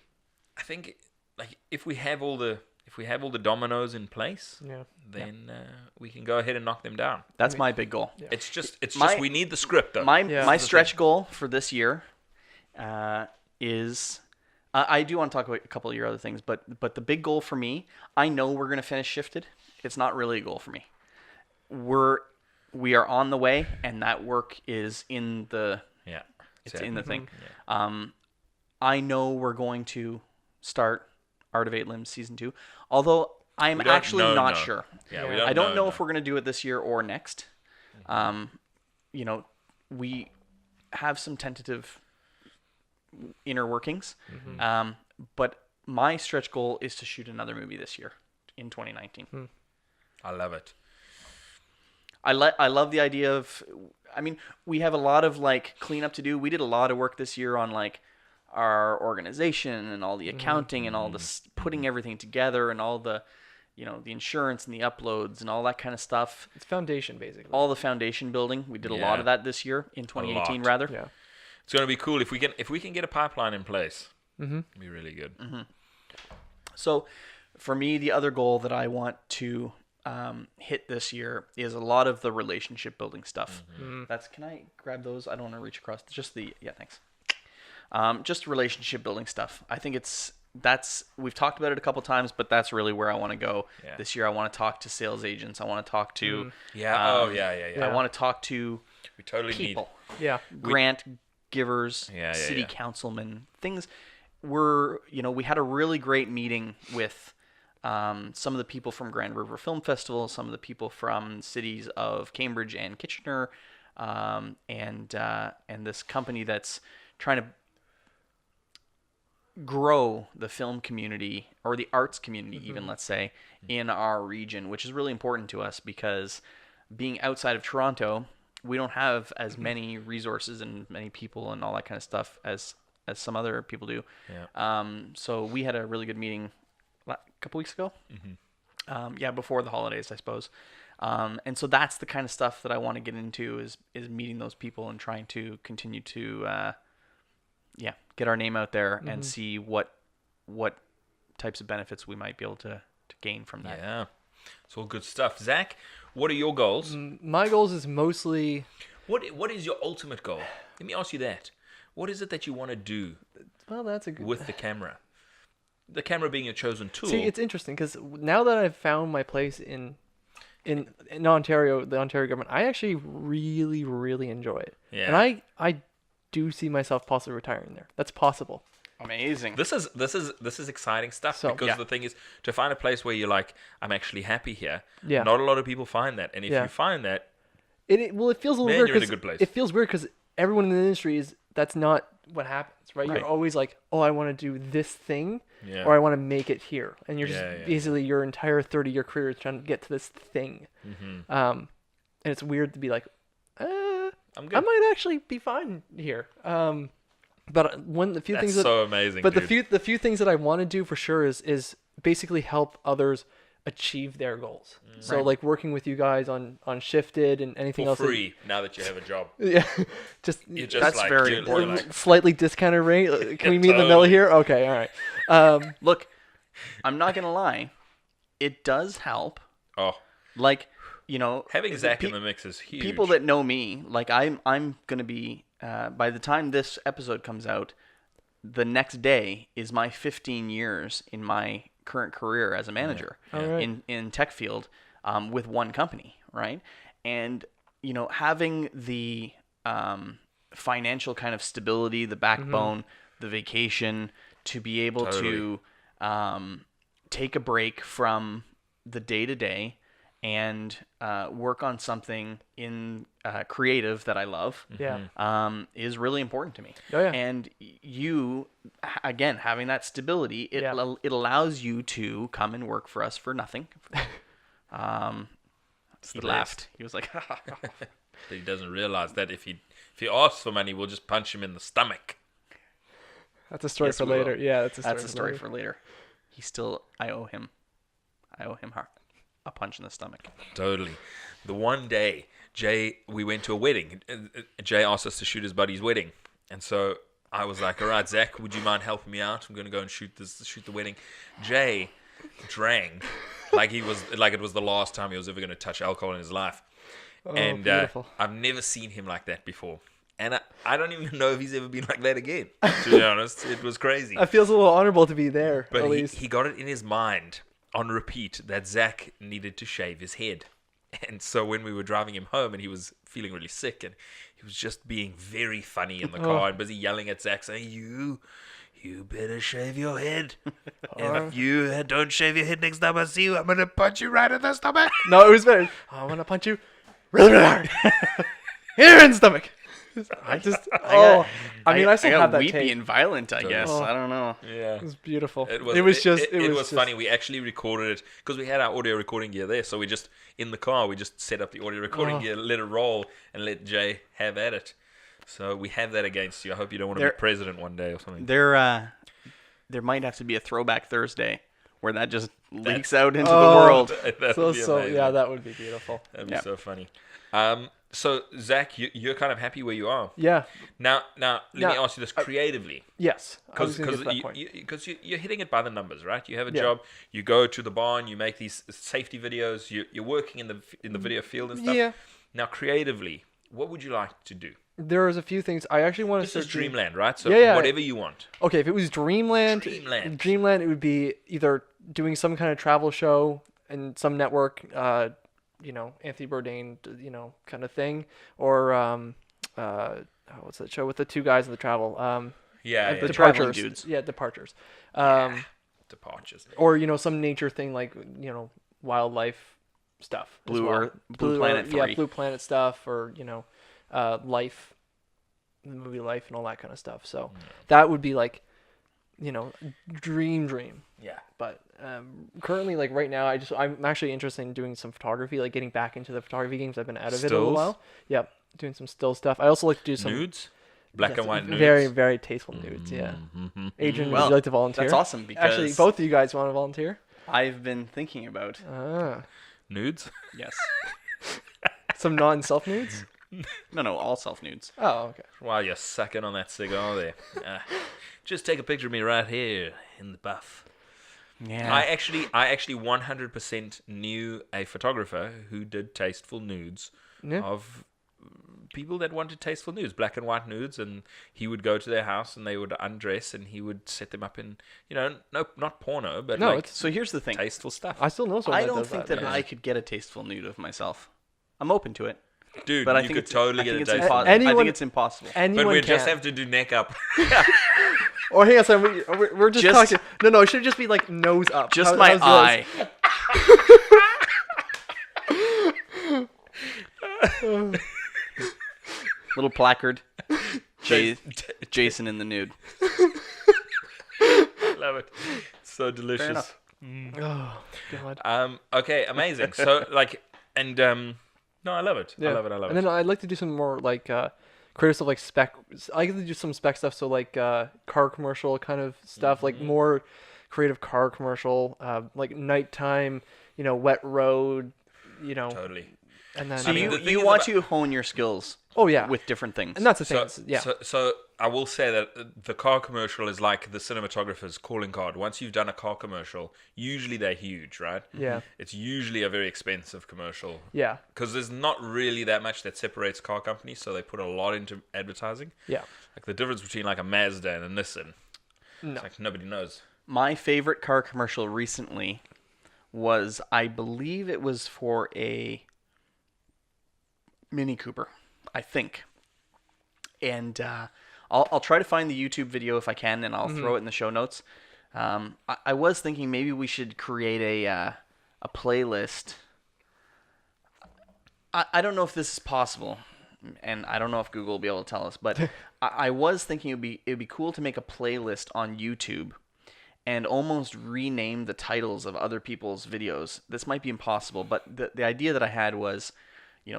like if we have all the dominoes in place, yeah. then we can go ahead and knock them down. that's my big goal. Yeah. It's just My- we need the script though. My Yeah. my That's the stretch thing. goal for this year is I do want to talk about a couple of your other things, but the big goal for me, I know we're gonna finish Shifted. It's not really a goal for me. We are on the way, and that work is in the Yeah, it's in the thing. Yeah. I know we're going to start Art of Eight Limbs season 2, although I'm We don't actually know, not no. sure. Yeah, Yeah. we don't I don't know no. if we're going to do it this year or next. You know, we have some tentative inner workings, but my stretch goal is to shoot another movie this year in 2019. I love it. I love the idea of, I mean, we have a lot of like cleanup to do. We did a lot of work this year on like our organization and all the accounting and all the putting everything together and all the, you know, the insurance and the uploads and all that kind of stuff. It's foundation, basically. All the foundation building. We did a lot Yeah. of that this year in 2018 lot. rather. Yeah. It's gonna be cool if we can get a pipeline in place. It'd be really good. So for me, the other goal that I want to hit this year is a lot of the relationship building stuff. That's, can I grab those? I don't want to reach across. Just the, yeah, thanks. Just relationship building stuff. I think we've talked about it a couple times, but that's really where I want to go Yeah. this year. I want to talk to sales agents. I want to talk to, Yeah. Yeah. I want to talk to We totally people, Yeah. grant givers, Yeah, city yeah. councilmen, things. We had a really great meeting with some of the people from Grand River Film Festival, some of the people from cities of Cambridge and Kitchener, and this company that's trying to grow the film community or the arts community, even, let's say, in our region, which is really important to us because being outside of Toronto, we don't have as many resources and many people and all that kind of stuff as some other people do. Yeah. So we had a really good meeting a couple weeks ago. Before the holidays, I suppose. And so that's the kind of stuff that I want to get into is meeting those people and trying to continue to get our name out there and see what types of benefits we might be able to gain from that. Yeah. It's all good stuff. Zach, what are your goals? My goals is mostly What is your ultimate goal? Let me ask you that. What is it that you want to do well. That's a good. with the camera? The camera being your chosen tool. See, it's interesting because now that I've found my place in Ontario, the Ontario government, I actually really, really enjoy it. Yeah. And I do see myself possibly retiring there. That's possible. Amazing. This is exciting stuff So, because yeah. the thing is to find a place where you're like, I'm actually happy here. Yeah. Not a lot of people find that, and if Yeah. you find that, It feels a little Man, weird you're in a 'cause good place. it feels weird because everyone in the industry that's not what happens, right? Right. You're always like, oh, I want to do this thing, Yeah. or I want to make it here, and you're just Yeah, yeah, basically your entire 30-year career is trying to get to this thing. And it's weird to be like, I'm I good. might actually be fine here. But the few That's things that so amazing. But dude. the few things that I want to do for sure is basically help others achieve their goals. So Right. like working with you guys on Shifted and anything for else. free now that you have a job. Yeah, just You're just That's like, very you're important. like, slightly discounted rate. Can we meet in the middle Totally. here? Okay, all right. Look, I'm not gonna lie, it does help. oh, Like, having Zach pe- in the mix is huge. people that know me, like I'm gonna be by the time this episode comes out, the next day is my 15 years in my current career as a manager in tech field with one company, right? And, having the financial kind of stability, the backbone, the vacation, to be able to take a break from the day-to-day and work on something in creative that I love is really important to me. Oh, yeah. And you, again, having that stability, it allows you to come and work for us for nothing. He laughed. He was like, He doesn't realize that if he asks for money, we'll just punch him in the stomach. That's a story for later. Yeah, that's a story for later. I owe him a punch in the stomach. Totally. The one day, Jay, we went to a wedding. Jay asked us to shoot his buddy's wedding. And so I was like, all right, Zach, would you mind helping me out? I'm going to go and shoot the wedding. Jay drank like it was the last time he was ever going to touch alcohol in his life. Oh, and beautiful. I've never seen him like that before. And I don't even know if he's ever been like that again, to be honest. It was crazy. It feels a little honorable to be there, But at least. he got it in his mind on repeat that Zach needed to shave his head. And so when we were driving him home and he was feeling really sick and he was just being very funny in the car and busy yelling at Zach saying, you better shave your head. If you don't shave your head next time I see you, I'm going to punch you right in the stomach. No, it was better. I want to punch you really, really hard. Here in the stomach. I still have that weepy tape. and violent, I guess. Oh. I don't know. Yeah. It was beautiful. It was just funny. We actually recorded it because we had our audio recording gear there. So we just, in the car, we just set up the audio recording gear, let it roll, and let Jay have at it. So we have that against you. I hope you don't want to be president one day or something. There might have to be a Throwback Thursday where that just leaks out into the world. That would be amazing. Yeah, that would be beautiful. That'd be so funny. So Zach, you're kind of happy where you are. Yeah. Now, let me ask you this creatively. Yes. Because you're hitting it by the numbers, right? You have a job. You go to the barn. You make these safety videos. You're working in the video field and stuff. Yeah. Now, creatively, what would you like to do? There's a few things I actually want to This start is Dreamland, right? So Yeah. whatever you want. Okay, if it was Dreamland, it would be either doing some kind of travel show and some network, Anthony Bourdain, kind of thing, or what's that show with the two guys in the travel? The traveling dudes. Yeah, Departures. Departures. Or some nature thing like wildlife stuff. Blue Planet 3. Yeah, Blue Planet stuff, or Life, the movie Life, and all that kind of stuff. So that would be like, dream. Yeah. But currently, like right now, I'm actually interested in doing some photography, like getting back into the photography games. I've been out of it a little while. Yep, doing some still stuff. I also like to do some nudes, black and white nudes. Very, very tasteful nudes. Yeah. Adrian, would you like to volunteer? That's awesome because actually both of you guys want to volunteer. I've been thinking about nudes. Yes. Some non-self nudes. No, all self nudes. Oh, okay. While you're sucking on that cigar there, just take a picture of me right here in the buff. Yeah. I actually 100% knew a photographer who did tasteful nudes of people that wanted tasteful nudes, black and white nudes, and he would go to their house and they would undress and he would set them up in, not porno, but so here's the thing. Tasteful stuff. I still know someone I that don't does think that. I could get a tasteful nude of myself. I'm open to it. Dude, But I you think could totally get a it's tasteful nude. I think it's impossible. Anyone But we can. just have to do neck up. Or hang on a second, we're just talking. No, it should just be like nose up. Just my how's eye. Little placard. Jason in the nude. Love it. So delicious. Oh God. Okay, amazing. So no, I love it. Yeah. I love it. And then I'd like to do some more like creative stuff, like spec. I like to do some spec stuff, so like car commercial kind of stuff, like more creative car commercial, like nighttime, wet road, Totally. And then So you want to hone your skills. Oh yeah, With different things. and that's the thing. Yeah. So I will say that the car commercial is like the cinematographer's calling card. Once you've done a car commercial, usually they're huge, right? Yeah. It's usually a very expensive commercial. Yeah. Because there's not really that much that separates car companies, so they put a lot into advertising. Yeah. Like the difference between like a Mazda and a Nissan, No. it's like nobody knows. My favorite car commercial recently was, I believe it was for a Mini Cooper, I think. And I'll try to find the YouTube video if I can, and I'll throw it in the show notes. I was thinking maybe we should create a playlist. I don't know if this is possible, and I don't know if Google will be able to tell us, but I was thinking it'd be cool to make a playlist on YouTube and almost rename the titles of other people's videos. This might be impossible, but the idea that I had was,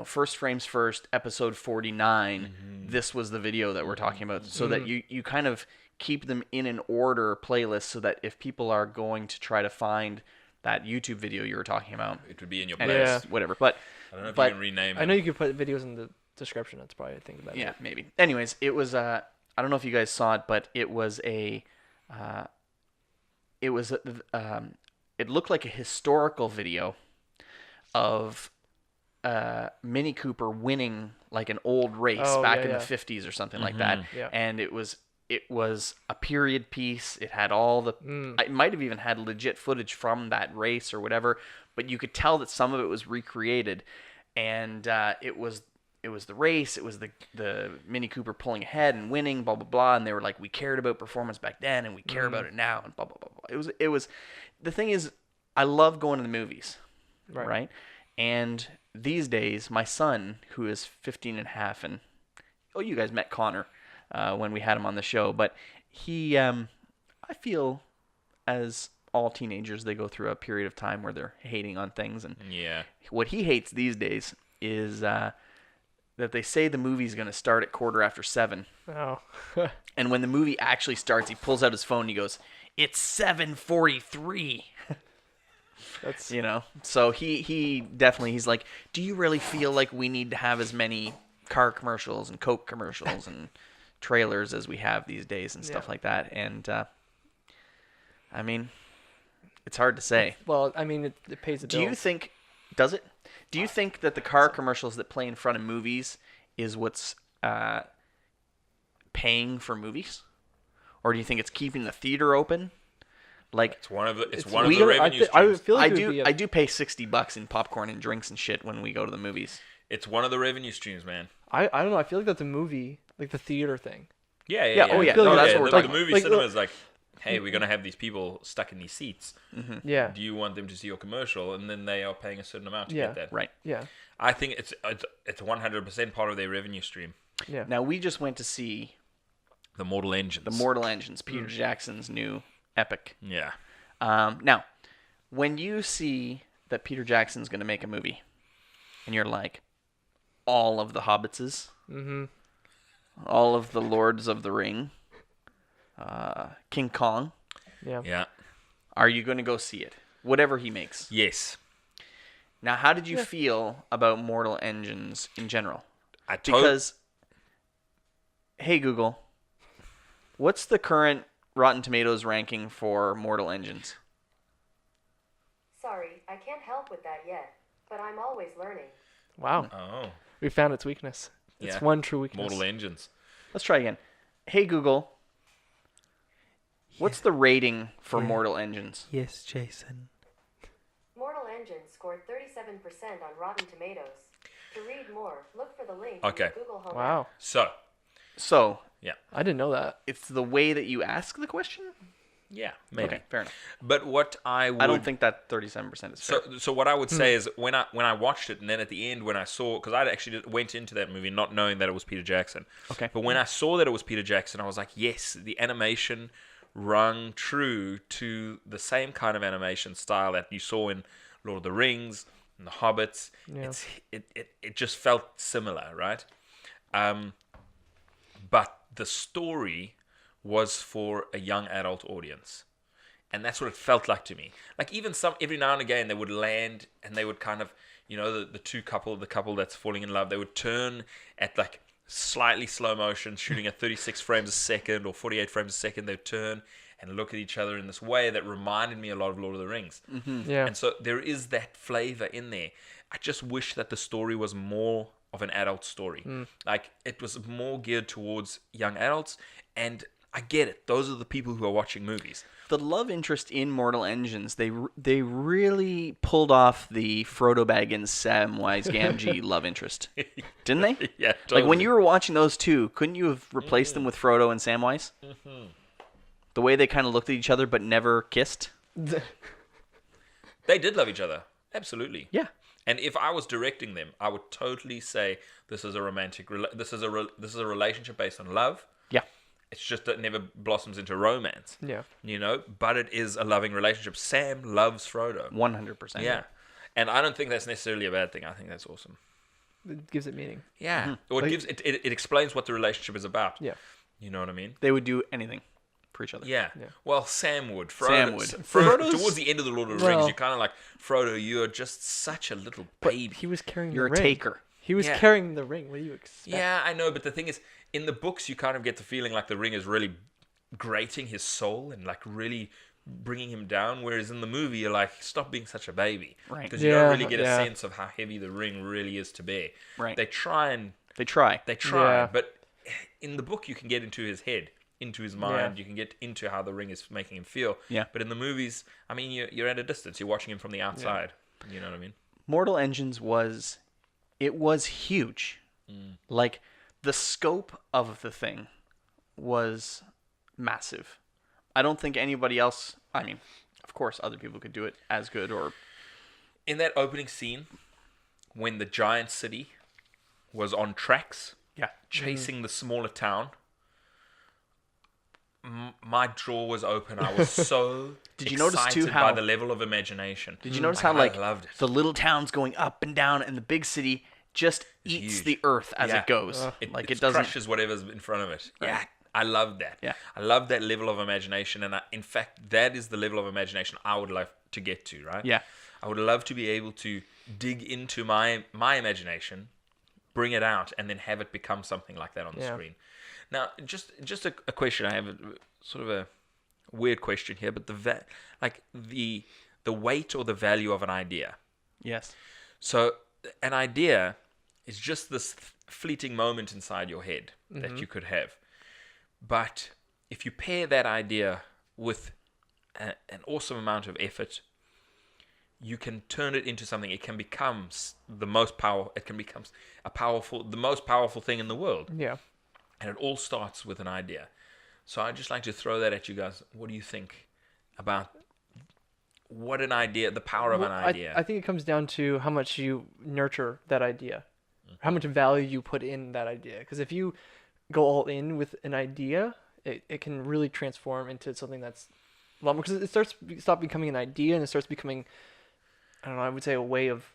First Frames First, episode 49, this was the video that we're talking about, so that you kind of keep them in an order playlist, so that if people are going to try to find that YouTube video you were talking about, It would be in your and playlist. Yeah. whatever. But I don't know if but- you can rename it. I know you could put videos in the description. That's probably a thing about yeah, it. maybe. Anyways, it was I don't know if you guys saw it, but it was it looked like a historical video of Mini Cooper winning like an old race Oh, back yeah, in yeah. the 50s or something like that. Yeah. And it was a period piece. It had all the it might have even had legit footage from that race or whatever, but you could tell that some of it was recreated. And it was the race, it was the Mini Cooper pulling ahead and winning, blah blah blah, and they were like, we cared about performance back then and we care about it now, and blah blah blah blah. It was the thing is, I love going to the movies, right? And these days, my son, who is 15 and a half, and you guys met Connor when we had him on the show, but he, I feel, as all teenagers, they go through a period of time where they're hating on things, and Yeah. what he hates these days is that they say the movie's going to start at 7:15, Oh. and when the movie actually starts, he pulls out his phone and he goes, "It's 7:43." That's So he definitely, he's like, do you really feel like we need to have as many car commercials and Coke commercials and trailers as we have these days and stuff like that? And I mean, it's hard to say. well. I mean, it pays the Do bills. you think, does it? Do you think that the car commercials that play in front of movies is what's paying for movies? Or do you think it's keeping the theater open? Like, It's one of the weird. revenue I streams. feel like I it would be do pay $60 in popcorn and drinks and shit when we go to the movies. It's one of the revenue streams, man. I don't know. I feel like that's a movie, like the theater thing. Yeah. Oh, yeah. feel No, like that's yeah, what we're the talking movie like- cinema is like, hey, we're gonna have these people stuck in these seats. Yeah. Do you want them to see your commercial? And then they are paying a certain amount to Yeah. get that. Right. Yeah. I think it's 100% part of their revenue stream. Yeah. Now, we just went to see The Mortal Engines. The Mortal Engines, Peter Jackson's new epic. Yeah. Now, when you see that Peter Jackson's going to make a movie, and you're like, all of the Hobbitses, all of the Lords of the Ring, King Kong, Yeah. Yeah. are you going to go see it? Whatever he makes. Yes. Now, how did you feel about Mortal Engines in general? I Because, hey Google, what's the current Rotten Tomatoes ranking for Mortal Engines? Sorry, I can't help with that yet, but I'm always learning. Wow. Oh. We found its weakness. It's Yeah. one true weakness. Mortal Engines. Let's try again. Hey Google, what's the rating for Mortal Engines? Yes, Jason. Mortal Engines scored 37% on Rotten Tomatoes. To read more, look for the link Okay. in the Google Home app. Wow. So, I didn't know that. it's the way that you ask the question? Yeah, maybe. Okay, fair enough. But what I would I don't think that 37% is fair. So what I would say is when I watched it, and then at the end when I saw, because I actually went into that movie not knowing that it was Peter Jackson. Okay. But when I saw that it was Peter Jackson, I was like, yes, the animation rung true to the same kind of animation style that you saw in Lord of the Rings and The Hobbits. Yeah. It just felt similar, right? But the story was for a young adult audience. And that's what it felt like to me. Like even every now and again they would land and they would kind of, the couple that's falling in love, they would turn at like slightly slow motion, shooting at 36 frames a second or 48 frames a second. They'd turn and look at each other in this way that reminded me a lot of Lord of the Rings. Yeah. And so there is that flavor in there. I just wish that the story was more of an adult story. Like, it was more geared towards young adults. And I get it. Those are the people who are watching movies. The love interest in Mortal Engines, they really pulled off the Frodo Baggins Samwise Gamgee love interest, didn't they? Yeah, Like, when you were watching those two, couldn't you have replaced them with Frodo and Samwise? The way they kind of looked at each other but never kissed. They did love each other. Absolutely. Yeah. And if I was directing them, I would totally say this is a romantic. This is a relationship based on love. Yeah. It's just that it never blossoms into romance. Yeah. You know, but it is a loving relationship. Sam loves Frodo. 100%. Yeah. And I don't think that's necessarily a bad thing. I think that's awesome. It gives it meaning. Yeah. Or it gives it explains what the relationship is about. Yeah. You know what I mean? They would do anything for each other. Yeah. Yeah. Well, Sam would. Frodo, Sam would. Frodo, towards the end of the Lord of the Rings, Well- you're kind of like, Frodo, you're just such a little But baby. he was carrying You're the a ring. taker. He was Yeah. carrying the ring. What do you expect? Yeah, I know, but the thing is, in the books, you kind of get the feeling like the ring is really grating his soul and like really bringing him down. Whereas in the movie, you're like, stop being such a baby, Right. Because you don't Yeah, really get yeah. a sense of how heavy the ring really is to bear. Right. They try, They try. Yeah. but in the book, you can get into his head, into his mind. You can get into how the ring is making him feel. Yeah. But in the movies, I mean, you're at a distance. You're watching him from the outside. You know what I mean? Mortal Engines was huge. Like, the scope of the thing was massive. I don't think anybody else, I mean, of course other people could do it as good or In that opening scene, when the giant city was on tracks, yeah. chasing the smaller town, my jaw was open. I was so Did you notice, too, excited how- by the level of imagination. Did you notice I how like loved it. the little town's going up and down and the big city just eats huge. the earth as Yeah. it goes. It It doesn't crushes whatever's in front of it. Right. Yeah, I love that. Yeah. I love that level of imagination, and in fact, that is the level of imagination I would love to get to. Right? Yeah. I would love to be able to dig into my imagination, bring it out, and then have it become something like that on the Yeah. screen. Now, just a question. I have sort of a weird question here, but the weight or the value of an idea. Yes. So an idea is just this fleeting moment inside your head that you could have. But if you pair that idea with an awesome amount of effort, you can turn it into something. It can become the most powerful. It can become the most powerful thing in the world. Yeah. And it all starts with an idea. So I'd just like to throw that at you guys. What do you think about what an idea, the power of an idea? I think it comes down to how much you nurture that idea, how much value you put in that idea. Because if you go all in with an idea, it can really transform into something that's a lot more. Because it stop becoming an idea and it starts becoming, I don't know, I would say a way of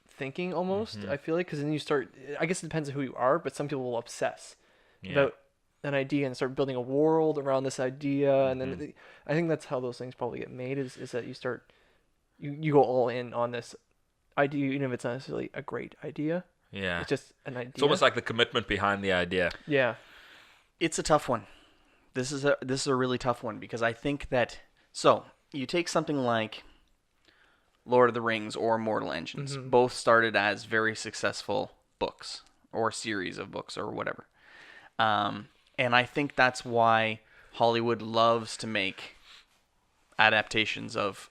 thinking almost. I feel like because then you start. I guess it depends on who you are, but some people will obsess about an idea and start building a world around this idea, and then I think that's how those things probably get made is that you start you go all in on this idea, even if it's not necessarily a great idea. Yeah. It's just an idea. It's almost like the commitment behind the idea. yeah, It's a tough one. This is a really tough one because I think that so you take something like Lord of the Rings or Mortal Engines. Both started as very successful books or series of books or whatever. And I think that's why Hollywood loves to make adaptations of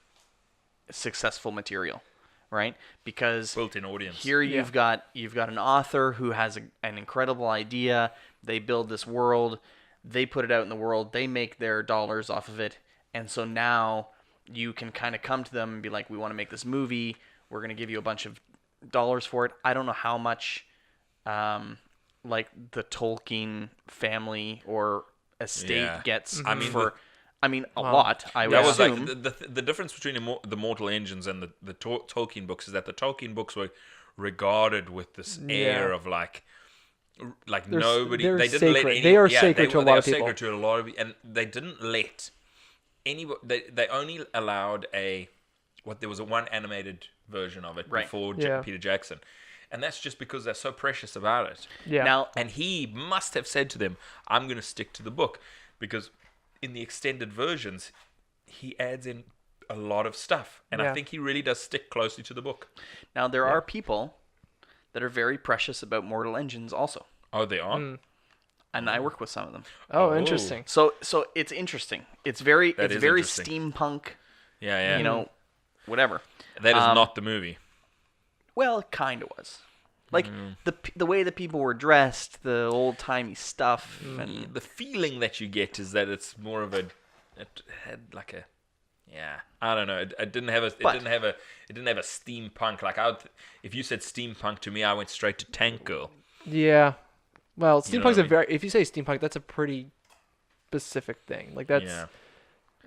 successful material, right? Because Built-in audience. here you've got an author who has an incredible idea. They build this world, they put it out in the world, they make their dollars off of it, and so now you can kind of come to them and be like, we want to make this movie. We're going to give you a bunch of dollars for it. I don't know how much like the Tolkien family or estate Yeah. gets I mean, a lot, I would That was assume. like the difference between the Mortal Engines and the Tolkien books is that the Tolkien books were regarded with this air of like nobody. they're They didn't let sacred. any. They are yeah, sacred to a they lot are of people. Sacred to a lot of, and they didn't let anybody. They only allowed there was one animated version of it Right. before Yeah. Peter Jackson, And that's just because they're so precious about it. Yeah. Now, And he must have said to them, I'm going to stick to the book. Because in the extended versions, he adds in a lot of stuff. And I Yeah. think he really does stick closely to the book. now there are people that are very precious about Mortal Engines also, Oh, they are? and I work with some of them. Oh, Oh. interesting. So it's interesting. It's very That is very interesting. steampunk, Yeah, yeah. you know, whatever. That is not the movie. Well, it kind of was. Like the way that people were dressed, the old timey stuff, and The feeling that you get is that it's more of it had like a, yeah, I don't know. It didn't have a, But- it didn't have a steampunk. Like if you said steampunk to me, I went straight to Tank Girl. Yeah. Well, You know what steampunk's I a mean? very. If you say steampunk, that's a pretty specific thing. Like that's. Yeah.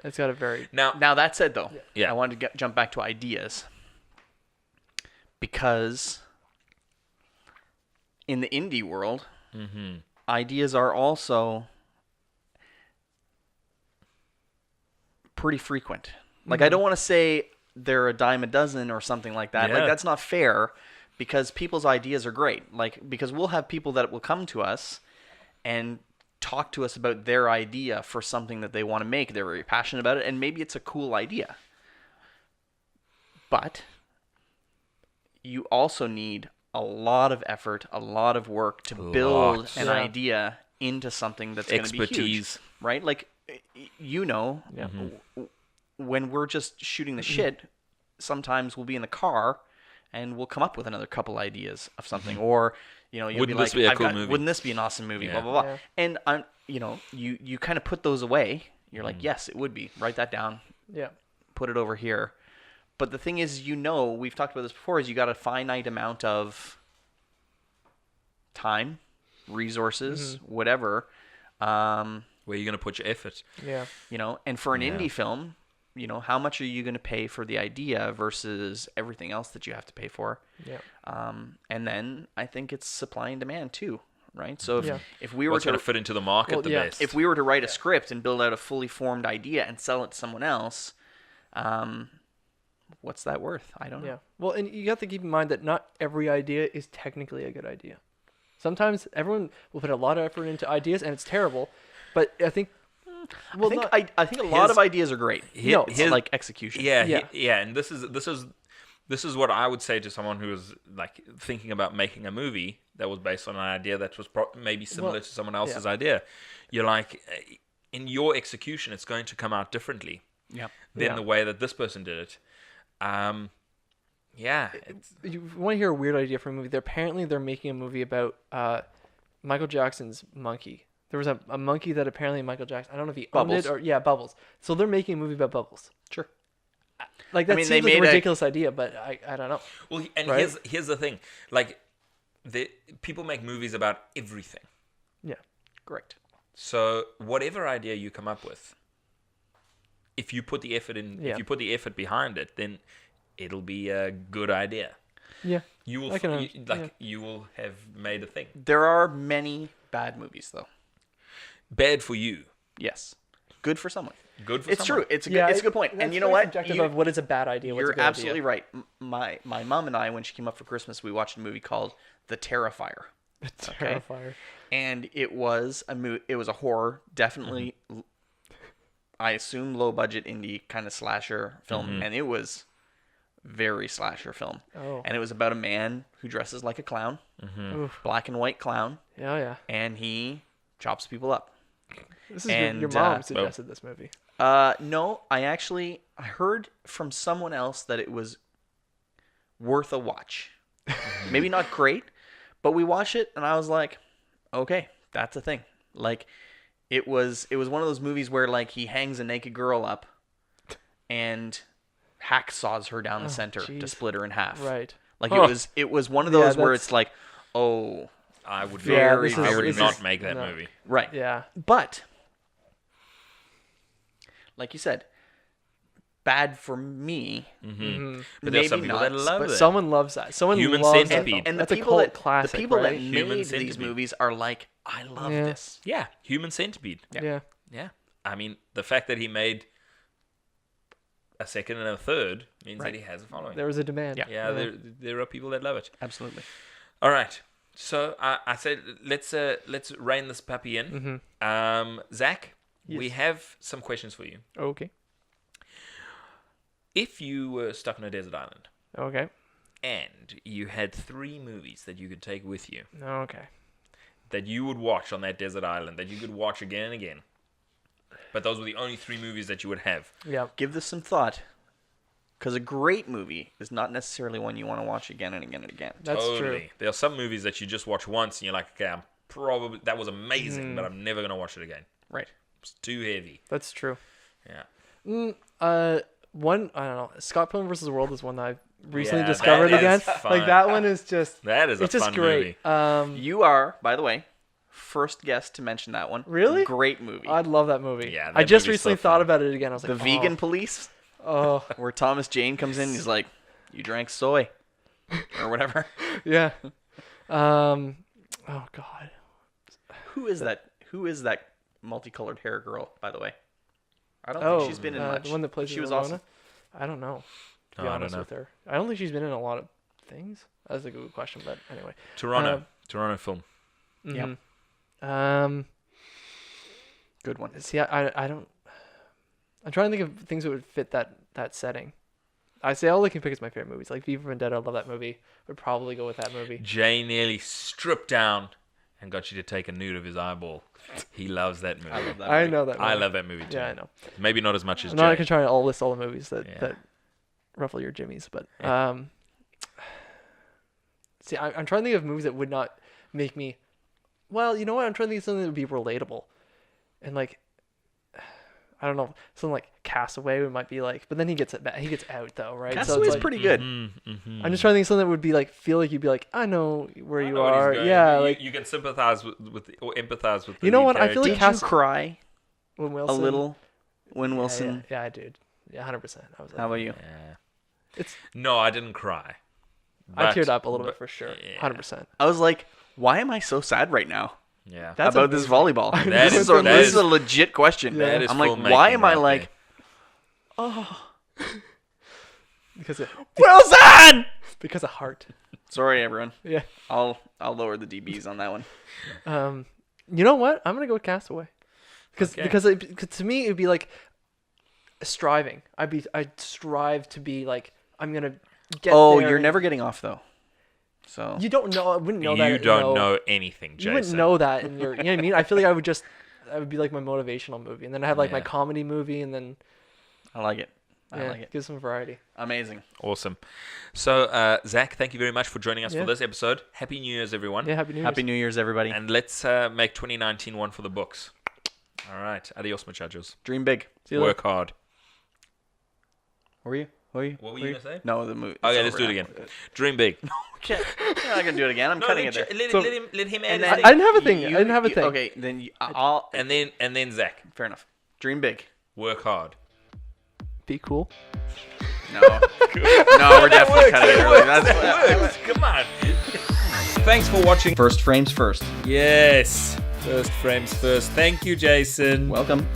It's got a very. Now, Now that said, though, Yeah. I wanted to jump back to ideas because in the indie world, ideas are also pretty frequent. Like I don't want to say they're a dime a dozen or something like that. Like Yeah. that's not fair because people's ideas are great. Like because we'll have people that will come to us and talk to us about their idea for something that they want to make. They're very passionate about it, and maybe it's a cool idea. But you also need a lot of effort, a lot of work to build Lots. an Yeah. idea into something that's going to be huge, Expertise. right? Like, you know, Yeah. when we're just shooting the shit, sometimes we'll be in the car and we'll come up with another couple ideas of something, or you'll Wouldn't be this like, be a cool movie? wouldn't this be an awesome movie? Yeah. Blah blah blah. Yeah. And you kind of put those away. You're like, yes, it would be. Write that down. Yeah. Put it over here. But the thing is, we've talked about this before, is you got a finite amount of time, resources, whatever. where are you going to put your effort? Yeah. And for an indie film, how much are you going to pay for the idea versus everything else that you have to pay for? Yeah. And then I think it's supply and demand too, right? So Yeah. if we were What's going to to fit into the market Well, the yeah. best? if we were to write a script and build out a fully formed idea and sell it to someone else, what's that worth? I don't know. Yeah. Well, and you have to keep in mind that not every idea is technically a good idea. Sometimes everyone will put a lot of effort into ideas and it's terrible, but I think. Well, I think a lot of ideas are great. No, It's his- like execution. Yeah, Yeah. yeah, and this is what I would say to someone who is like thinking about making a movie that was based on an idea that was maybe similar Well, to someone else's idea. You're like, in your execution, it's going to come out differently Yeah. than Yeah. the way that this person did it. Yeah, You want to hear a weird idea for a movie? They're making a movie about Michael Jackson's monkey. There was a monkey that apparently Michael Jackson. I don't know if he owned Bubbles. it or Bubbles. So they're making a movie about Bubbles. Sure. Like that mean, seems they like a made a- ridiculous idea, but I don't know. well, and Right? here's the thing, like, people make movies about everything. Yeah. Correct. So whatever idea you come up with, if you put the effort in, Yeah. if you put the effort behind it, then it'll be a good idea. Yeah. You will I can, you will have made a thing. There are many bad movies, though. Bad for you, Yes. Good for someone. good for It's someone. true. It's a good point. And you know what? Subjective of what is a bad idea. What's a You're good absolutely idea. right. My mom and I, when she came up for Christmas, we watched a movie called The Terrifier. Terrifier. And it was it was a horror, definitely I assume low budget indie kind of slasher film, and it was very slasher film. Oh. And it was about a man who dresses like a clown, Oof. black and white clown, Yeah, yeah. and he chops people up. This is And, your mom uh, suggested this movie. No, I heard from someone else that it was worth a watch. Maybe not great, but we watched it and I was like, okay, that's a thing. Like it was one of those movies where like he hangs a naked girl up and hacksaws her down the center to jeez. split her in half. Right. Like Huh. it was one of those where that's- it's like, oh, I would Yeah, not, this I is- would this not is- make that no. movie. right. Yeah. But like you said, bad for me. But Maybe there's some people that not, love But it. someone loves that. Someone Human loves Centipede. that. And the That's a people cult that classic, the people right? that Human made Centipede. these movies are like, I love Yeah. this. Yeah, Human Centipede. Yeah. Yeah, I mean the fact that he made a second and a third means Right. that he has a following. There was a demand. Yeah. Yeah, there are people that love it. Absolutely. All right. So I said let's rein this puppy in. Zach, we have some questions for you. Okay. If you were stuck on a desert island Okay. and you had 3 movies that you could take with you Okay. that you would watch on that desert island that you could watch again and again, but those were the only 3 movies that you would have. Yeah. Give this some thought. Because a great movie is not necessarily one you want to watch again and again and again. That's Totally. true. There are some movies that you just watch once and you're like, okay, that was amazing, but I'm never gonna watch it again. Right. It's too heavy. That's true. Yeah. One, I don't know. Scott Pilgrim vs. the World is one that I recently Yeah, discovered that again. is fun. Like that one is just. That is It's a just fun great. movie. You are, by the way, first guest to mention that one. Really? Great movie. I'd love that movie. Yeah, I that just movie's so recently thought fun. about it again. I was The like, Vegan Police, Oh, where Thomas Jane comes in. He's like, "You drank soy," or whatever. yeah. Oh God. Who is that? Who is that multicolored hair girl? By the way, I don't Oh, think she's been in much. the one that plays. She was Ramona? awesome. I don't know. To Oh, be I don't honest know. with her, I don't think she's been in a lot of things. That's a good question, but anyway. Toronto film. Yep. Mhm. Good one. See, I don't. I'm trying to think of things that would fit that setting. I say all I can pick is my favorite movies. Like V for Vendetta, I love that movie. Would probably go with that movie. Jay nearly stripped down and got you to take a nude of his eyeball. He loves that movie. I love that. Movie. I know that. Movie. I love that movie too. Yeah, I know. Maybe not as much as I'm not Jay. gonna try to list all the movies that Yeah. ruffle your jimmies, but Yeah. see, I'm trying to think of movies that would not make me. Well, you know what? I'm trying to think of something that would be relatable, and like, I don't know, something like Castaway might be like, but then he gets out though, right? Castaway's it's like, pretty good. Mm-hmm. I'm just trying to think of something that would be like, feel like you'd be like, I know where you know what he's are, going. yeah, You- like you can sympathize with or empathize with. The You know lead what? I feel like character. Did you cry when a Wilson, little when Yeah, Wilson? yeah, I did, yeah, 100%. I was like, How about you? Yeah. it's No, I didn't cry. I But- teared up a little bit but- for sure, yeah. 100%. I was like, why am I so sad right now Yeah. That's about this amazing. volleyball? That this is- is, that this is- is a legit question. That is I'm like, filmmaking why am I right like, there. oh, because Wilson? because of heart. Sorry, everyone. Yeah. I'll lower the DBs on that one. You know what? I'm gonna go with Castaway, Okay. because to me it'd be like striving. I'd strive to be like I'm gonna get. Oh, there you're and- never getting off though. So You don't know. I wouldn't know that. You don't know anything, Jason. You wouldn't know that in your. You know what I mean? I feel like I would be like my motivational movie, and then I have like my Yeah. comedy movie, and then I like it. I yeah, like it. give some variety. Amazing. Awesome. So, Zach, thank you very much for joining us Yeah. for this episode. Happy New Year's, everyone. Yeah, happy New Year's. Happy New Year's, everybody. And let's make 2019 one for the books. All right. Adios, muchachos. Dream big. See you later. Work hard. Were you? Were you? What were you going to say? No, the movie. Okay, let's do it again. Dream big. Okay. You're not gonna do it again. I'm cutting it there. Let him add And his then- thing. I didn't have a thing. I didn't have a thing. Okay, then I'll. And then Zach. Fair enough. Dream big. Work hard. Be cool. No. No, we're definitely cutting it early. That's Come on. Thanks for watching. First frames first. Yes. First frames first. Thank you, Jason. Welcome.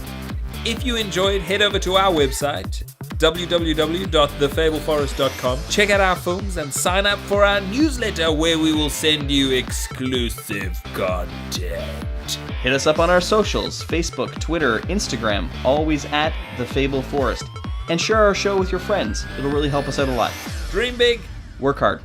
If you enjoyed, head over to our website, www.thefableforest.com. Check out our films and sign up for our newsletter where we will send you exclusive content. Hit us up on our socials: Facebook, Twitter, Instagram, always at The Fable Forest. And share our show with your friends. It'll really help us out a lot. Dream big. Work hard.